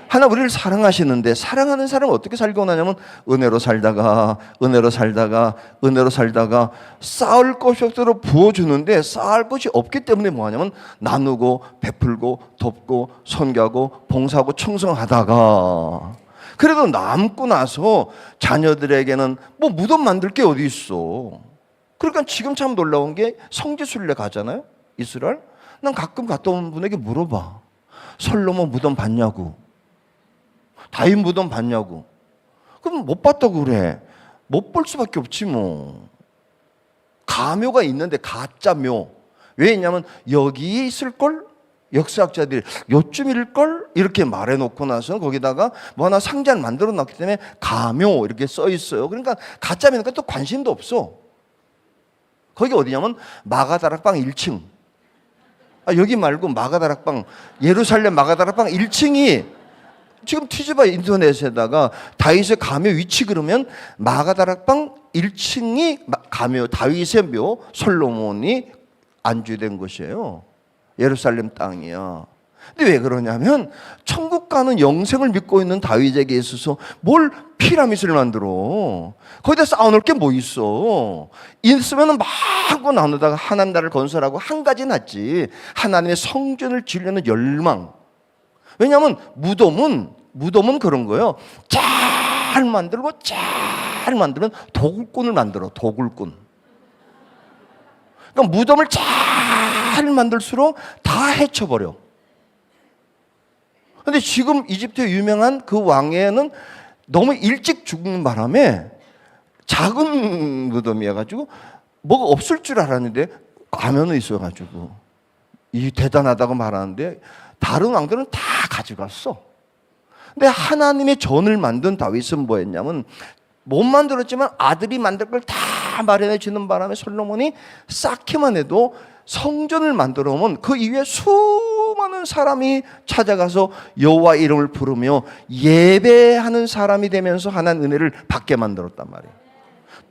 하나님 우리를 사랑하시는데 사랑하는 사람은 어떻게 살고 나냐면 은혜로 살다가 쌓을 것이 없도록 부어주는데 쌓을 것이 없기 때문에 뭐하냐면 나누고 베풀고 돕고 선교하고 봉사하고 충성하다가 그래도 남고 나서 자녀들에게는 뭐 무덤 만들 게 어디 있어. 그러니까 지금 참 놀라운 게 성지순례 가잖아요 이스라엘. 난 가끔 갔다 온 분에게 물어봐. 솔로몬 무덤 봤냐고. 다윗 무덤 봤냐고. 그럼 못 봤다고 그래. 못 볼 수밖에 없지 뭐. 가묘가 있는데 가짜 묘. 왜냐면 여기 있을걸? 역사학자들이 요쯤일걸? 이렇게 말해놓고 나서 거기다가 뭐 하나 상자를 만들어 놨기 때문에 가묘 이렇게 써 있어요. 그러니까 가짜 묘니까 또 관심도 없어. 거기 어디냐면 마가다락방 1층. 여기 말고 마가다락방 예루살렘 마가다락방 1층이 지금 뒤져봐 인터넷에다가 다윗의 가묘 위치 그러면 마가다락방 1층이 가묘 다윗의 묘 솔로몬이 안주된 곳이에요. 예루살렘 땅이야. 근데 왜 그러냐면 천국 가는 영생을 믿고 있는 다윗에게 있어서 뭘 피라미드를 만들어. 거기다 쌓아놓을 게 뭐 있어. 있으면 마구 나누다가 하나님 나라를 건설하고 한 가지 낫지. 하나님의 성전을 지으려는 열망. 왜냐하면 무덤은 그런 거예요. 잘 만들면 도굴꾼을 만들어. 도굴꾼. 그러니까 무덤을 잘 만들수록 다 해쳐버려. 근데 지금 이집트의 유명한 그 왕에는 너무 일찍 죽는 바람에 작은 무덤이어가지고 뭐가 없을 줄 알았는데 가면은 있어가지고 이 대단하다고 말하는데 다른 왕들은 다 가져갔어. 근데 하나님의 전을 만든 다윗은 뭐했냐면 못 만들었지만 아들이 만들 걸 다 마련해 주는 바람에 솔로몬이 쌓기만 해도 성전을 만들어 오면 그 이후에 수많은 사람이 찾아가서 여호와 이름을 부르며 예배하는 사람이 되면서 하나님 은혜를 받게 만들었단 말이에요.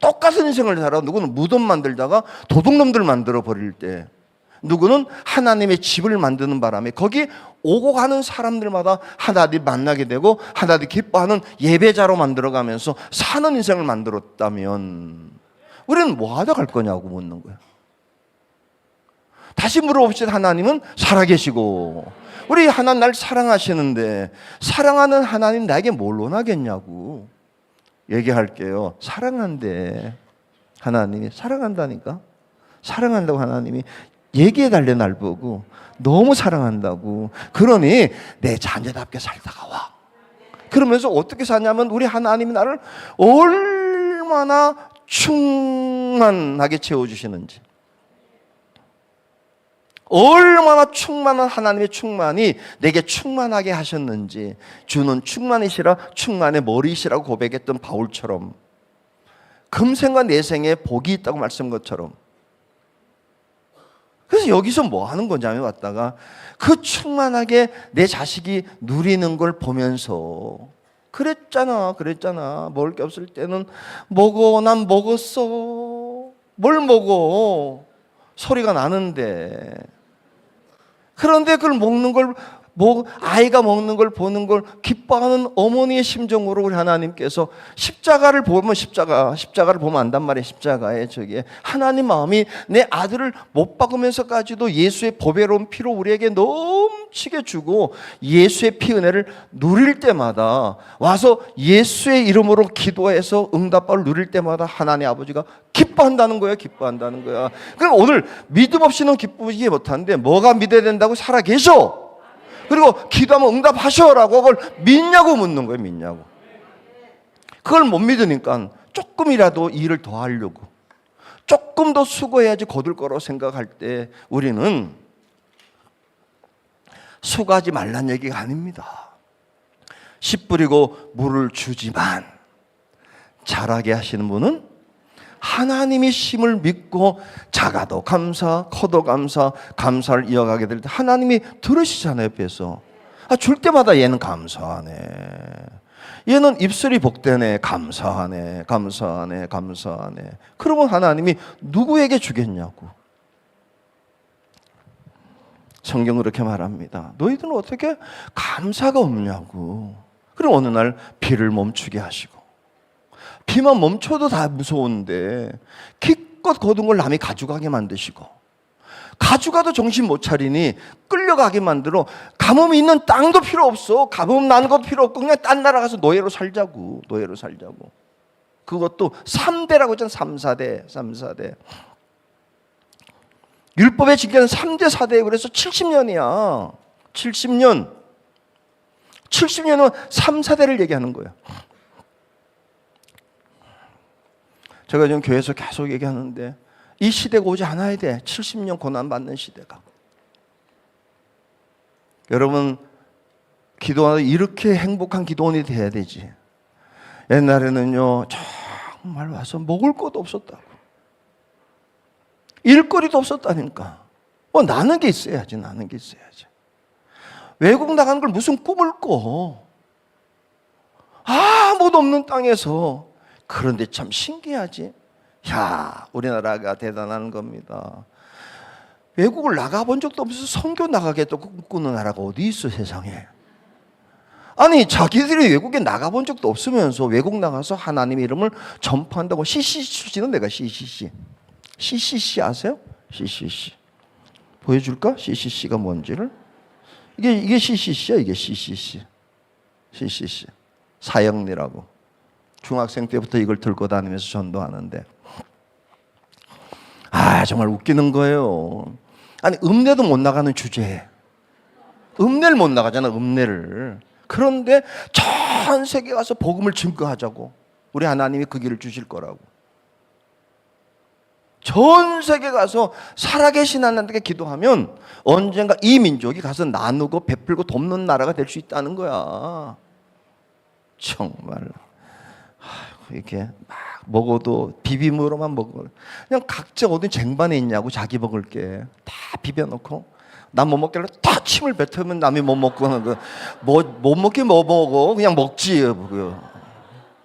똑같은 인생을 살아. 누구는 무덤 만들다가 도둑놈들 만들어 버릴 때, 누구는 하나님의 집을 만드는 바람에 거기 오고 가는 사람들마다 하나님 만나게 되고 하나님 기뻐하는 예배자로 만들어가면서 사는 인생을 만들었다면 우리는 뭐 하다 갈 거냐고 묻는 거예요. 다시 물어봅시다. 하나님은 살아계시고 우리 하나님 날 사랑하시는데 사랑하는 하나님 나에게 뭘 원하겠냐고 얘기할게요. 사랑한대. 하나님이 사랑한다니까. 사랑한다고 하나님이 얘기해달래. 날 보고 너무 사랑한다고. 그러니 내 자녀답게 살다가 와. 그러면서 어떻게 사냐면 우리 하나님이 나를 얼마나 충만하게 채워주시는지, 얼마나 충만한 하나님의 충만이 내게 충만하게 하셨는지, 주는 충만이시라 충만의 머리시라고 고백했던 바울처럼 금생과 내생에 복이 있다고 말씀한 것처럼. 그래서 여기서 뭐 하는 거냐면 왔다가 그 충만하게 내 자식이 누리는 걸 보면서 그랬잖아. 먹을 게 없을 때는 먹어. 난 먹었어. 뭘 먹어? 소리가 나는데. 그런데 그걸 먹는 걸, 아이가 먹는 걸 보는 걸 기뻐하는 어머니의 심정으로 우리 하나님께서 십자가를 보면 안단 말이에요. 십자가에 저기에 하나님 마음이 내 아들을 못 박으면서까지도 예수의 보배로운 피로 우리에게 넘치게 주고 예수의 피 은혜를 누릴 때마다 와서 예수의 이름으로 기도해서 응답을 누릴 때마다 하나님 아버지가 기뻐한다는 거야. 그럼 오늘 믿음 없이는 기쁘지 못하는데 뭐가 믿어야 된다고? 살아계셔. 그리고 기도하면 응답하셔라고 그걸 믿냐고 묻는 거예요. 믿냐고. 그걸 못 믿으니까 조금이라도 일을 더 하려고, 조금 더 수고해야지 거둘 거라고 생각할 때 우리는 수고하지 말란 얘기가 아닙니다. 씨 뿌리고 물을 주지만 자라게 하시는 분은 하나님이 심을 믿고 작아도 감사, 커도 감사, 감사를 이어가게 될 때 하나님이 들으시잖아요. 옆에서. 줄 때마다 얘는 감사하네, 얘는 입술이 복되네, 감사하네. 그러면 하나님이 누구에게 주겠냐고. 성경은 그렇게 말합니다. 너희들은 어떻게 감사가 없냐고. 그럼 어느 날 비를 멈추게 하시고, 비만 멈춰도 다 무서운데 기껏 거둔 걸 남이 가져가게 만드시고, 가져가도 정신 못 차리니 끌려가게 만들어. 가뭄이 있는 땅도 필요 없어. 가뭄 나는 것도 필요 없고 그냥 딴 나라 가서 노예로 살자고. 그것도 3대라고 했잖아. 3, 4대. 율법의 징계는 3대, 4대. 그래서 70년이야. 70년은 3, 4대를 얘기하는 거야. 제가 지금 교회에서 계속 얘기하는데 이 시대가 오지 않아야 돼. 70년 고난받는 시대가. 여러분, 기도하다 이렇게 행복한 기도원이 돼야 되지. 옛날에는요, 정말 와서 먹을 것도 없었다고, 일거리도 없었다니까. 나는 게 있어야지. 외국 나가는 걸 무슨 꿈을 꿔. 아무도 없는 땅에서. 그런데 참 신기하지. 우리나라가 대단한 겁니다. 외국을 나가본 적도 없어서 선교 나가겠다고 꿈꾸는 나라가 어디 있어, 세상에. 아니, 자기들이 외국에 나가본 적도 없으면서 외국 나가서 하나님의 이름을 전파한다고. CCC는 내가 CCC 아세요? CCC 보여줄까? CCC가 뭔지를. 이게 CCC야. 이게 CCC 사형리라고. 중학생 때부터 이걸 들고 다니면서 전도하는데, 정말 웃기는 거예요. 아니, 읍내도 못 나가는 주제에 읍내를 못 나가잖아, 읍내를. 그런데 전 세계 가서 복음을 증거하자고. 우리 하나님이 그 길을 주실 거라고. 전 세계 가서 살아계신 하나님께 기도하면 언젠가 이 민족이 가서 나누고 베풀고 돕는 나라가 될 수 있다는 거야. 정말 이렇게 막 먹어도 비빔으로만 먹어. 그냥 각자 어디 쟁반에 있냐고. 자기 먹을 게 다 비벼놓고 난 못 먹길래 다 침을 뱉으면 남이 못 먹고 하는 거. 못 먹게 뭐 먹어. 그냥 먹지.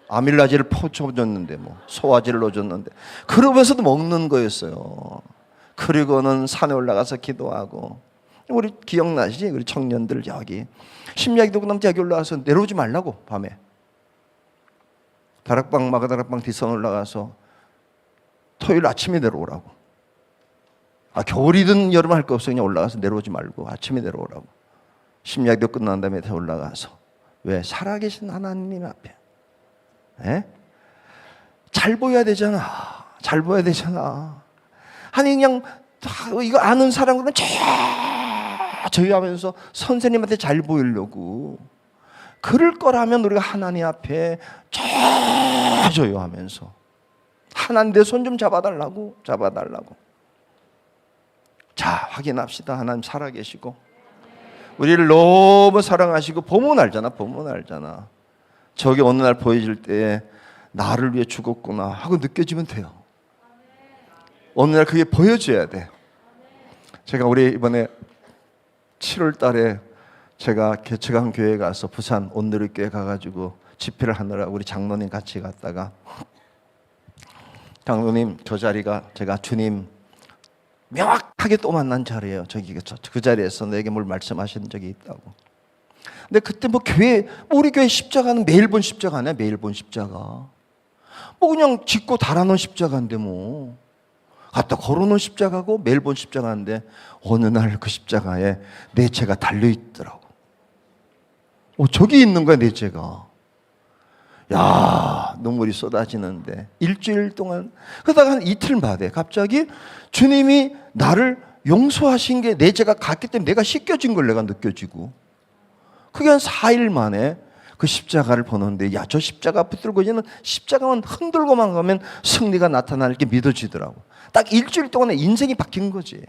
아밀라제를 퍼줘줬는데 소화제를 넣어줬는데 그러면서도 먹는 거였어요. 그리고는 산에 올라가서 기도하고. 우리 기억나시지? 우리 청년들 여기 심야기도 끝나면 여기 올라가서 내려오지 말라고. 밤에 마가다락방 뒷산 올라가서 토요일 아침에 내려오라고. 겨울이든 여름 할 거 없어. 그냥 올라가서 내려오지 말고 아침에 내려오라고. 심야기도 끝난 다음에 다 올라가서. 왜? 살아계신 하나님 앞에. 잘 보여야 되잖아. 아니, 그냥 이거 아는 사람들은 저희 하면서 선생님한테 잘 보이려고. 그럴 거라면 우리가 하나님 앞에 줘요 하면서, 하나님 내 손 좀 잡아달라고. 자, 확인합시다. 하나님 살아계시고 우리를 너무 사랑하시고 보면 알잖아. 저게 어느 날 보여질 때 나를 위해 죽었구나 하고 느껴지면 돼요. 어느 날 그게 보여줘야 돼. 제가 우리 이번에 7월 달에 제가 개척한 교회에 가서 부산 온누리교회 가가지고 집회를 하느라 우리 장로님 같이 갔다가 장로님 저 자리가 제가 주님 명확하게 또 만난 자리예요. 저기 그 자리에서 내게 뭘 말씀하신 적이 있다고. 근데 그때 뭐 교회 우리 교회 십자가는 매일 본 십자가 아니야? 매일 본 십자가. 뭐 그냥 짓고 달아놓은 십자가인데 뭐 갖다 걸어놓은 십자가고 매일 본 십자가인데 어느 날 그 십자가에 내 죄가 달려있더라고. 저기 있는 거야 내 죄가. 야, 눈물이 쏟아지는데 일주일 동안 그러다가 한 이틀 만에 갑자기 주님이 나를 용서하신 게 내 죄가 갔기 때문에 내가 씻겨진 걸 내가 느껴지고 그게 한 4일 만에 그 십자가를 보는데 야, 저 십자가 붙들고 있는 십자가만 흔들고만 가면 승리가 나타날 게 믿어지더라고. 딱 일주일 동안에 인생이 바뀐 거지.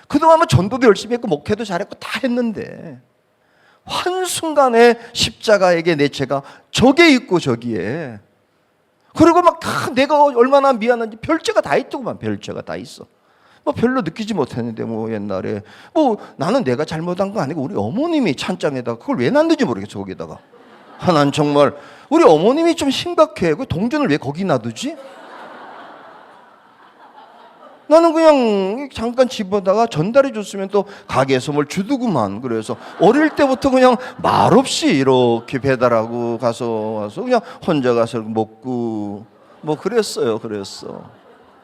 그동안 뭐 전도도 열심히 했고 목회도 잘했고 다 했는데 한순간에 십자가에게 내 죄가 저게 있고 저기에 그리고 막 다 내가 얼마나 미안한지 별죄가 다 있더구만. 별죄가 다 있어. 뭐 별로 느끼지 못했는데 뭐 옛날에 뭐 나는 내가 잘못한 거 아니고 우리 어머님이 찬장에다가 그걸 왜 놨는지 모르겠어. 거기다가 난 정말 우리 어머님이 좀 심각해. 그 동전을 왜 거기 놔두지? 나는 그냥 잠깐 집어다가 전달해 줬으면 또 가게에서 뭘 주더구만. 그래서 어릴 때부터 그냥 말없이 이렇게 배달하고 가서 와서 그냥 혼자 가서 먹고 뭐 그랬어요.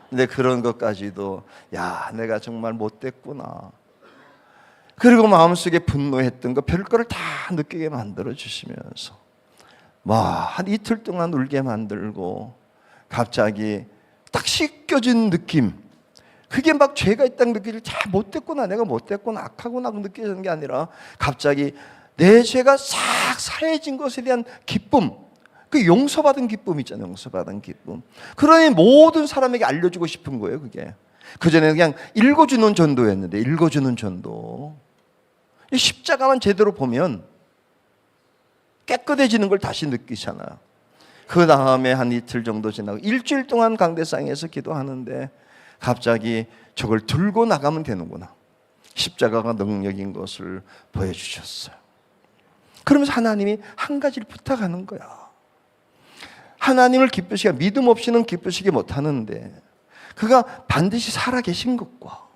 근데 그런 것까지도 야, 내가 정말 못됐구나. 그리고 마음속에 분노했던 거 별거를 다 느끼게 만들어 주시면서 한 이틀 동안 울게 만들고 갑자기 딱 씻겨진 느낌. 그게 막 죄가 있다는 느낌을 잘 못됐구나, 내가 못됐구나, 악하구나 느끼는 게 아니라 갑자기 내 죄가 싹 사해진 것에 대한 기쁨, 그 용서받은 기쁨 있잖아요. 용서받은 기쁨. 그러니 모든 사람에게 알려주고 싶은 거예요. 그게 그전에는 그냥 읽어주는 전도였는데 읽어주는 전도. 이 십자가만 제대로 보면 깨끗해지는 걸 다시 느끼잖아요. 그 다음에 한 이틀 정도 지나고 일주일 동안 강대상에서 기도하는데 갑자기 저걸 들고 나가면 되는구나. 십자가가 능력인 것을 보여주셨어요. 그러면서 하나님이 한 가지를 부탁하는 거야. 하나님을 기쁘시게, 믿음 없이는 기쁘시게 못하는데 그가 반드시 살아계신 것과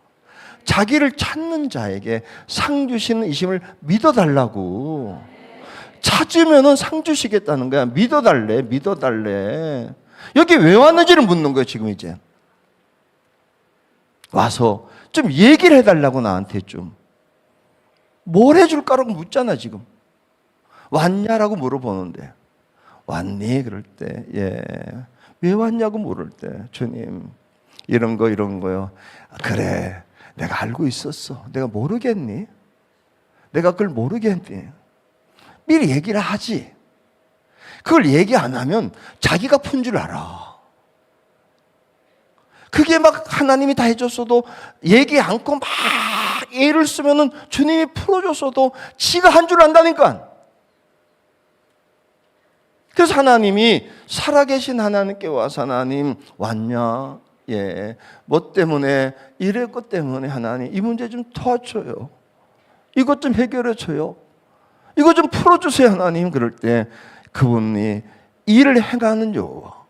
자기를 찾는 자에게 상 주시는 이심을 믿어달라고. 찾으면은 상 주시겠다는 거야. 믿어달래. 여기 왜 왔는지를 묻는 거예요. 지금 이제 와서 좀 얘기를 해달라고. 나한테 좀 뭘 해줄까라고 묻잖아. 지금 왔냐라고 물어보는데 왔니? 그럴 때 왜 왔냐고 물을 때 주님 이런 거요. 그래, 내가 알고 있었어. 내가 모르겠니? 내가 그걸 모르겠니? 미리 얘기를 하지. 그걸 얘기 안 하면 자기가 푼 줄 알아. 그게 막 하나님이 다 해줬어도 얘기 않고 막 애를 쓰면은 주님이 풀어줬어도 지가 한 줄 안다니까. 그래서 하나님이 살아계신 하나님께 와서 하나님 왔냐? 뭐 때문에 이럴 것 때문에 하나님 이 문제 좀 도와줘요. 이것 좀 해결해줘요. 이거 좀 풀어주세요 하나님. 그럴 때 그분이 일을 행하는 여호와,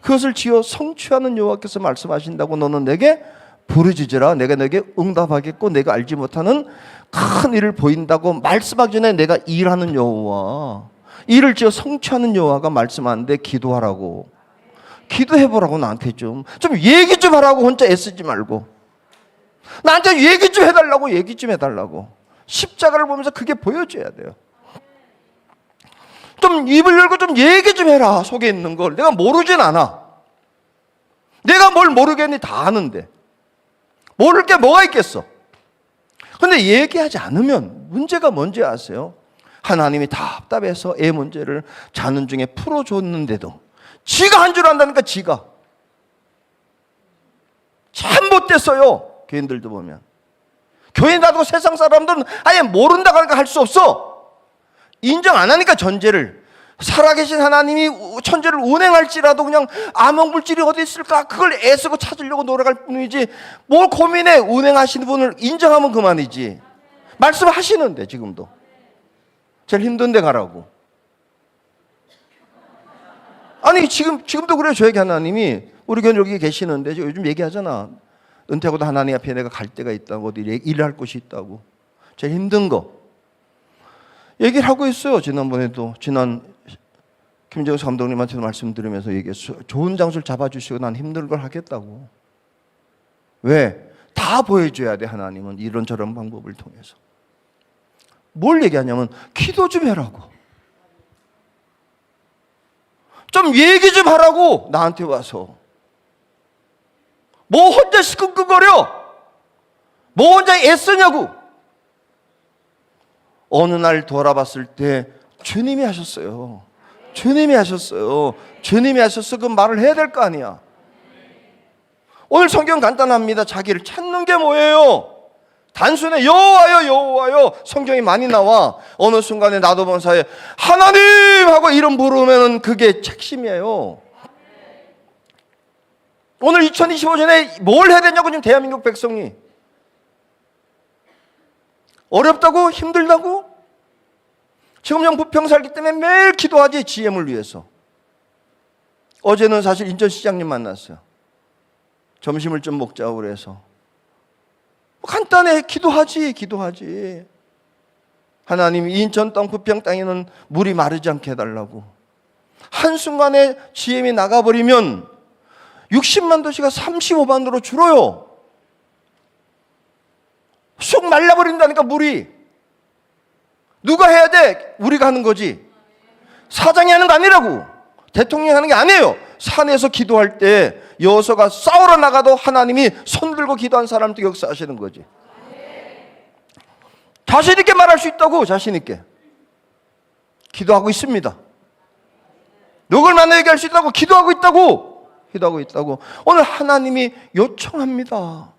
그것을 지어 성취하는 여호와께서 말씀하신다고 너는 내게 부르짖으라. 내가 내게 응답하겠고 내가 알지 못하는 큰 일을 보인다고 말씀하기 전에 내가 일하는 여호와, 일을 지어 성취하는 여호와가 말씀하는데 기도하라고. 기도해보라고. 나한테 좀 얘기 좀 하라고. 혼자 애쓰지 말고 나한테 얘기 좀 해달라고. 십자가를 보면서 그게 보여줘야 돼요. 좀 입을 열고 좀 얘기 좀 해라. 속에 있는 걸. 내가 모르진 않아. 내가 뭘 모르겠니? 다 아는데 모를 게 뭐가 있겠어. 근데 얘기하지 않으면 문제가 뭔지 아세요? 하나님이 답답해서 애 문제를 자는 중에 풀어줬는데도 지가 한 줄 안다니까. 지가 참 못됐어요. 교인들도 보면 교인 놔두고 세상 사람들은 아예 모른다고 하니까 할 수 없어. 인정 안 하니까. 전제를 살아계신 하나님이 천재를 운행할지라도 그냥 암흑물질이 어디 있을까 그걸 애쓰고 찾으려고 노력할 뿐이지 뭘 고민해. 운행하시는 분을 인정하면 그만이지. 말씀하시는데 지금도 제일 힘든 데 가라고. 아니 지금도 그래요. 저에게 하나님이, 우리 교회 여기 계시는데 요즘 얘기하잖아. 은퇴하고도 하나님 앞에 내가 갈 데가 있다고, 어디 일을 할 곳이 있다고, 제일 힘든 거 얘기를 하고 있어요. 지난번에도 김정수 감독님한테도 말씀드리면서 얘기했어요. 좋은 장소를 잡아주시고 난 힘든 걸 하겠다고. 왜? 다 보여줘야 돼. 하나님은 이런저런 방법을 통해서. 뭘 얘기하냐면 기도 좀 해라고, 좀 얘기 좀 하라고. 나한테 와서 뭐 혼자 시끌끌거려, 뭐 혼자 애쓰냐고. 어느 날 돌아봤을 때 주님이 하셨어요. 주님이 하셨어요. 주님이 하셨어. 그 말을 해야 될 거 아니야. 오늘 성경 간단합니다. 자기를 찾는 게 뭐예요? 단순히 여호와여 여호와여 성경이 많이 나와. 어느 순간에 나도 본 사이에 하나님 하고 이름 부르면 그게 책심이에요. 오늘 2025년에 뭘 해야 되냐고. 지금 대한민국 백성이 어렵다고, 힘들다고, 지금 영 부평 살기 때문에 매일 기도하지. GM을 위해서. 어제는 사실 인천시장님 만났어요. 점심을 좀 먹자고 그래서. 간단해. 기도하지. 하나님, 인천 땅, 부평 땅에는 물이 마르지 않게 해달라고. 한순간에 GM이 나가버리면 60만 도시가 35만으로 줄어요. 쑥 말라버린다니까, 물이. 누가 해야 돼? 우리가 하는 거지. 사장이 하는 거 아니라고. 대통령이 하는 게 아니에요. 산에서 기도할 때 여호수아가 싸우러 나가도 하나님이 손 들고 기도한 사람도 역사하시는 거지. 자신 있게 말할 수 있다고. 자신 있게 기도하고 있습니다. 누굴 만나 얘기할 수 있다고. 기도하고 있다고. 오늘 하나님이 요청합니다.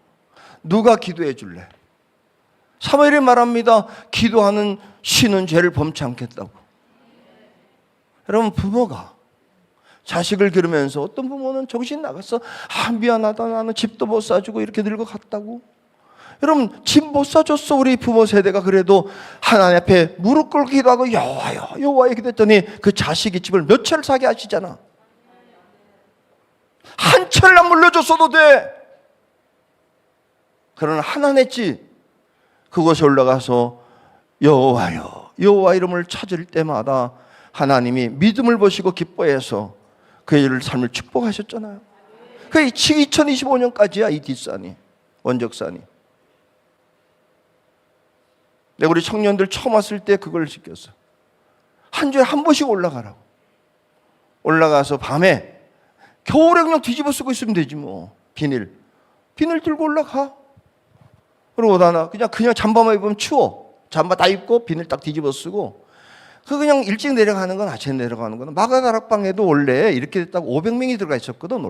누가 기도해 줄래? 사무엘이 말합니다. 기도하는 신은 죄를 범치 않겠다고. 여러분, 부모가 자식을 기르면서 어떤 부모는 정신 나갔어. 미안하다, 나는 집도 못 사주고 이렇게 늙어갔다고. 여러분, 집 못 사줬어. 우리 부모 세대가 그래도 하나님 앞에 무릎 꿇고 기도하고 여호와여 여호와여 기도했더니 그 자식이 집을 몇 채를 사게 하시잖아. 한 채를 안 물려줬어도 돼. 그러나 하나 냈지. 그곳에 올라가서 여호와여 여호와 이름을 찾을 때마다 하나님이 믿음을 보시고 기뻐해서 그의 삶을 축복하셨잖아요. 그게 2025년까지야. 이 뒷산이, 원적산이. 내가 우리 청년들 처음 왔을 때 그걸 시켰어. 한 주에 한 번씩 올라가라고. 올라가서 밤에, 겨울에 그냥 뒤집어 쓰고 있으면 되지 뭐. 비닐 들고 올라가. 그러고 나나 그냥 잠바만 입으면 추워. 잠바 다 입고 비닐 딱 뒤집어 쓰고. 그냥 일찍 내려가는 건, 아침에 내려가는 거는. 마가다락방에도 원래 이렇게 됐다고 500명이 들어가 있었거든.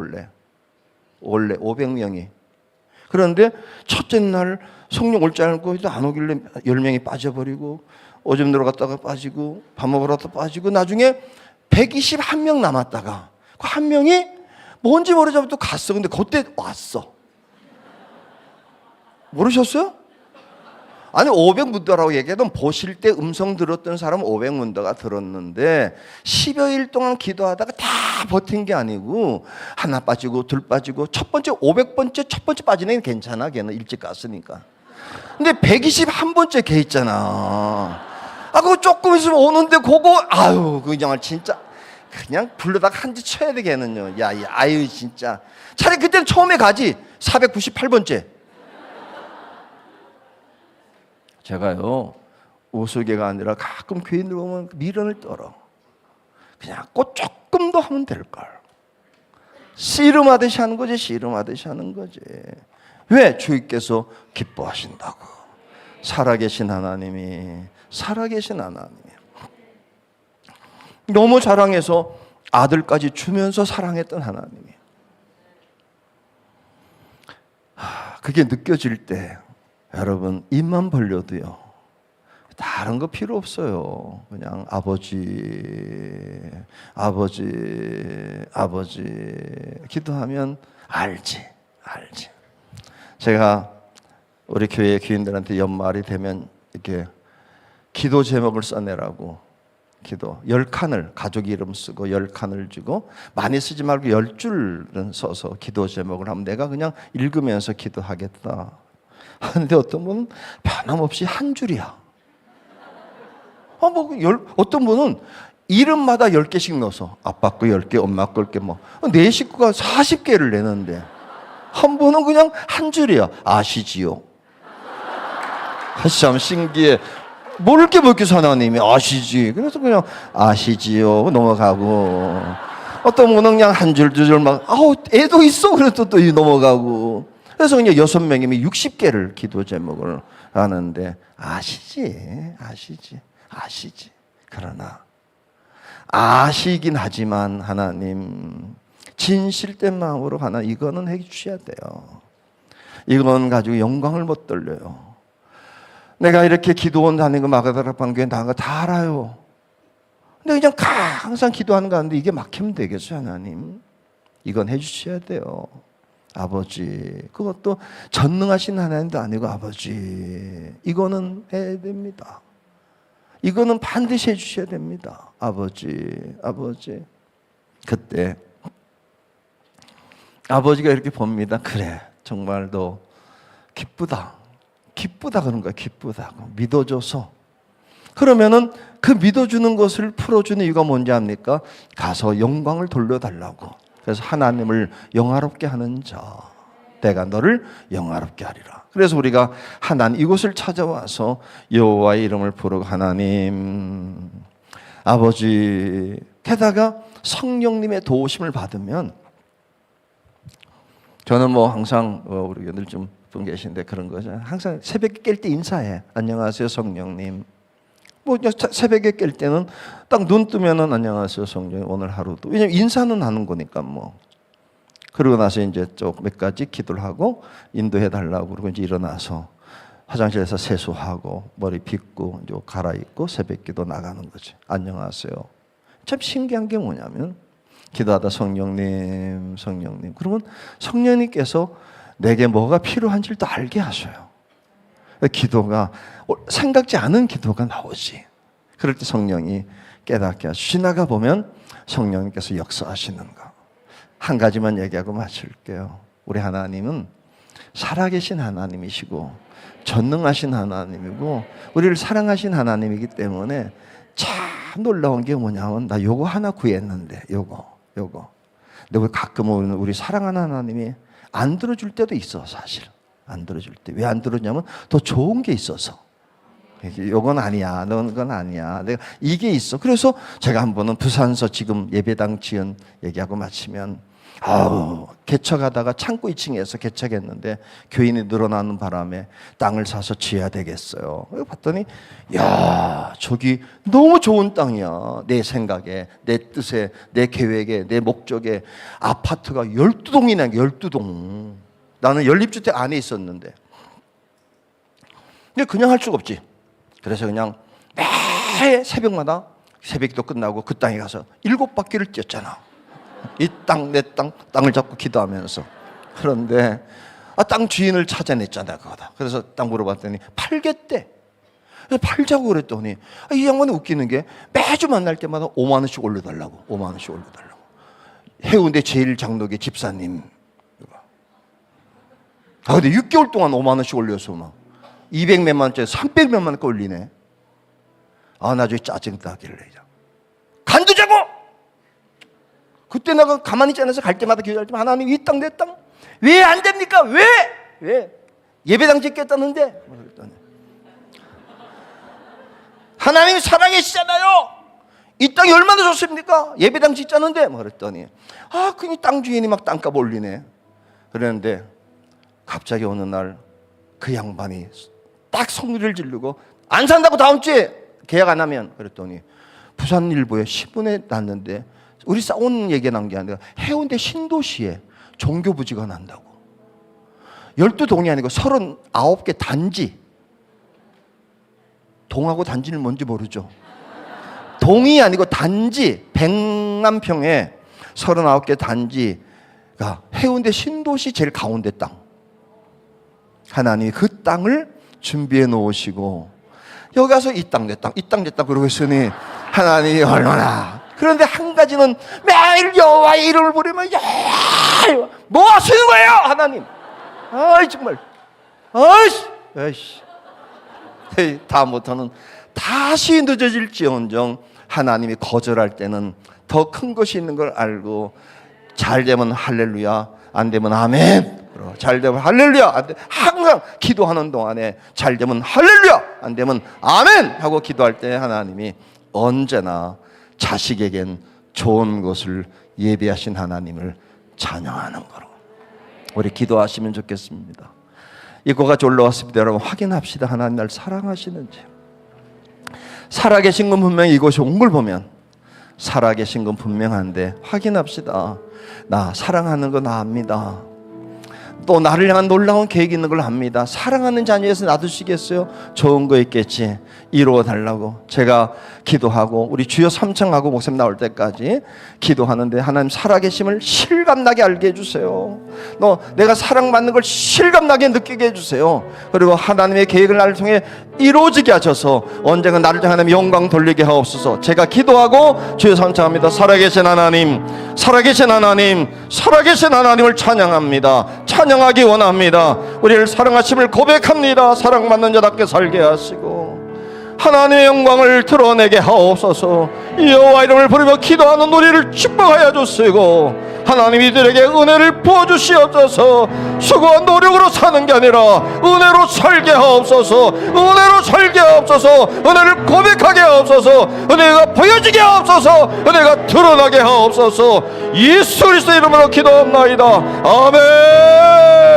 원래 500명이. 그런데 첫째 날 성령 올 줄 알고 안 오길래 10명이 빠져버리고, 오줌 들어갔다가 빠지고, 밥 먹으러 갔다가 빠지고, 나중에 121명 남았다가 그 한 명이 뭔지 모르지만 또 갔어. 근데 그때 왔어. 모르셨어요? 아니, 500문더라고 얘기해도 보실 때 음성 들었던 사람은 500문더가 들었는데 10여일 동안 기도하다가 다 버틴 게 아니고 하나 빠지고 둘 빠지고, 첫 번째 500번째 첫 번째 빠지는 게 괜찮아. 걔는 일찍 갔으니까. 근데 121번째 걔 있잖아. 그거 조금 있으면 오는데 그거 그냥 진짜 그냥 불러다가 한지 쳐야 돼. 걔는요. 아유 진짜. 차라리 그때는 처음에 가지. 498번째. 제가요, 우스개가 아니라 가끔 교인들 보면 미련을 떨어. 그냥 꽃 조금 더 하면 될걸. 씨름하듯이 하는 거지. 왜? 주님께서 기뻐하신다고. 살아계신 하나님이. 너무 사랑해서 아들까지 주면서 사랑했던 하나님이. 그게 느껴질 때 여러분, 입만 벌려도요, 다른 거 필요 없어요. 그냥 아버지 기도하면 알지. 제가 우리 교회 교인들한테 연말이 되면 이렇게 기도 제목을 써내라고 기도 10칸을 가족 이름 쓰고 10칸을 주고 많이 쓰지 말고 10줄은 써서 기도 제목을 하면 내가 그냥 읽으면서 기도하겠다. 하는데 어떤 분은 변함없이 한 줄이야. 어떤 분은 이름마다 10개씩 넣어서 아빠 거 10개, 엄마 거 10개 내 식구가 40개를 내는데 한 분은 그냥 한 줄이야. 아시지요? 참 신기해. 뭘 이렇게 하나님이 아시지. 그래서 그냥 아시지요 넘어가고, 어떤 분은 그냥 한 줄 두 줄 애도 있어. 그래서 또 넘어가고. 그래서 그냥 6명이면 60개를 기도 제목을 하는데 아시지. 그러나 아시긴 하지만 하나님 진실된 마음으로 하나 이거는 해 주셔야 돼요. 이건 가지고 영광을 못 돌려요. 내가 이렇게 기도원 다니고 마가다락 방교회 나간 거 다 알아요. 근데 그냥 항상 기도하는 거 같은데 이게 막히면 되겠어요, 하나님? 이건 해 주셔야 돼요. 아버지, 그것도 전능하신 하나님도 아니고 아버지, 이거는 해야 됩니다. 이거는 반드시 해 주셔야 됩니다. 아버지. 그때 아버지가 이렇게 봅니다. 그래, 정말 너 기쁘다 그런 거야. 기쁘다고 믿어줘서. 그러면은 그 믿어주는 것을 풀어주는 이유가 뭔지 압니까? 가서 영광을 돌려달라고. 그래서 하나님을 영화롭게 하는 자, 내가 너를 영화롭게 하리라. 그래서 우리가 하나님 이곳을 찾아와서 여호와의 이름을 부르고 하나님, 아버지, 게다가 성령님의 도우심을 받으면, 저는 항상 우리 교들 좀 분 계신데 그런 거죠. 항상 새벽에 깰 때 인사해. 안녕하세요 성령님. 새벽에 깰 때는 딱 눈 뜨면은 안녕하세요 성령님, 오늘 하루도. 왜냐면 인사는 하는 거니까 그러고 나서 이제 몇 가지 기도를 하고 인도해 달라고 그러고 이제 일어나서 화장실에서 세수하고 머리 빗고 이제 갈아입고 새벽기도 나가는 거지. 안녕하세요. 참 신기한 게 뭐냐면 기도하다 성령님 그러면 성령님께서 내게 뭐가 필요한지를 또 알게 하셔요. 기도가 생각지 않은 기도가 나오지. 그럴 때 성령이 깨닫게 하시고, 지나가 보면 성령님께서 역사하시는 거. 한 가지만 얘기하고 마칠게요. 우리 하나님은 살아계신 하나님이시고 전능하신 하나님이고 우리를 사랑하신 하나님이기 때문에 참 놀라운 게 뭐냐면, 나 요거 하나 구했는데 요거. 근데 가끔은 우리 사랑하는 하나님이 안 들어줄 때도 있어. 사실 안 들어줄 때. 왜 안 들어주냐면 더 좋은 게 있어서. 요건 아니야, 넌 건 아니야, 내가 이게 있어. 그래서 제가 한 번은 부산서 지금 예배당 지은 얘기하고 마치면 개척하다가 창고 2층에서 개척했는데 교인이 늘어나는 바람에 땅을 사서 지어야 되겠어요. 봤더니 야, 저기 너무 좋은 땅이야. 내 생각에, 내 뜻에, 내 계획에, 내 목적에 아파트가 12동이나 12동. 나는 연립주택 안에 있었는데. 근데 그냥 할 수가 없지. 그래서 그냥 매 새벽마다 새벽기도 끝나고 그 땅에 가서 7바퀴를 뛰었잖아. 이 땅, 내 땅, 땅을 잡고 기도하면서. 그런데 땅 주인을 찾아냈잖아, 그거다. 그래서 땅 물어봤더니 팔겠대. 그래서 팔자고 그랬더니 이 양반이 웃기는 게 매주 만날 때마다 5만 원씩 올려달라고. 5만 원씩 올려달라고. 해운대 제일장로교 집사님. 근데 6개월 동안 5만 원씩 올려서 200몇만 원짜리 300몇만 원까지 올리네. 나중에 짜증나길래 간두자고! 그때 내가 가만히 있지 않아서 갈 때마다 기도할 때마다 하나님, 이 땅 내 땅 왜 안 됩니까? 왜? 예배당 짓겠다는데? 하나님이 사랑이시잖아요. 이 땅이 얼마나 좋습니까? 예배당 짓자는데? 그랬더니 그니 땅 주인이 막 땅값 올리네. 그랬는데 갑자기 어느 날 그 양반이 딱 소리를 지르고 안 산다고 다음 주에 계약 안 하면. 그랬더니 부산일보에 신문에 났는데, 우리 싸운 얘기가 난 게 아니라 해운대 신도시에 종교부지가 난다고. 12동이 아니고 39개 단지. 동하고 단지는 뭔지 모르죠. 동이 아니고 단지, 100만평에 39개 단지가 해운대 신도시 제일 가운데 땅. 하나님이 그 땅을 준비해 놓으시고 여기 가서 이 땅 내 땅, 이 땅 내 땅 그러고 있으니 하나님이 얼마나. 그런데 한 가지는 매일 여호와의 이름을 부르면 뭐 하시는 거예요 하나님? 아이 정말 아이씨 다음부터는 다시 늦어질지언정 하나님이 거절할 때는 더 큰 것이 있는 걸 알고 잘 되면 할렐루야, 안 되면 아멘. 잘 되면 할렐루야, 안 돼. 항상 기도하는 동안에 잘 되면 할렐루야, 안 되면 아멘 하고 기도할 때 하나님이 언제나 자식에겐 좋은 것을 예비하신 하나님을 찬양하는 거로 우리 기도하시면 좋겠습니다. 이거가 올라왔습니다. 여러분 확인합시다. 하나님 날 사랑하시는지. 살아계신 건 분명히 이곳에 온 걸 보면 살아계신 건 분명한데 확인합시다. 나 사랑하는 거 나 압니다. 또 나를 향한 놀라운 계획이 있는 걸 압니다. 사랑하는 자녀에서 놔두시겠어요? 좋은 거 있겠지. 이루어 달라고 제가 기도하고 우리 주여 삼창하고 목사님 나올 때까지 기도하는데 하나님 살아계심을 실감나게 알게 해주세요. 너 내가 사랑받는 걸 실감나게 느끼게 해주세요. 그리고 하나님의 계획을 나를 통해 이루어지게 하셔서 언젠가 나를 향해 하나님 영광 돌리게 하옵소서. 제가 기도하고 주여 삼창합니다. 살아계신 하나님, 살아계신 하나님, 살아계신 하나님을 찬양합니다. 찬양하기 원합니다. 우리를 사랑하심을 고백합니다. 사랑받는 자답게 살게 하시고 하나님의 영광을 드러내게 하옵소서. 여호와 이름을 부르며 기도하는 우리를 축복하여 주시고 하나님 이들에게 은혜를 부어주시옵소서. 수고한 노력으로 사는 게 아니라 은혜로 살게 하옵소서. 은혜로 살게 하옵소서. 은혜를 고백하게 하옵소서. 은혜가 보여지게 하옵소서. 은혜가 드러나게 하옵소서. 예수 그리스도 이름으로 기도합나이다. 아멘.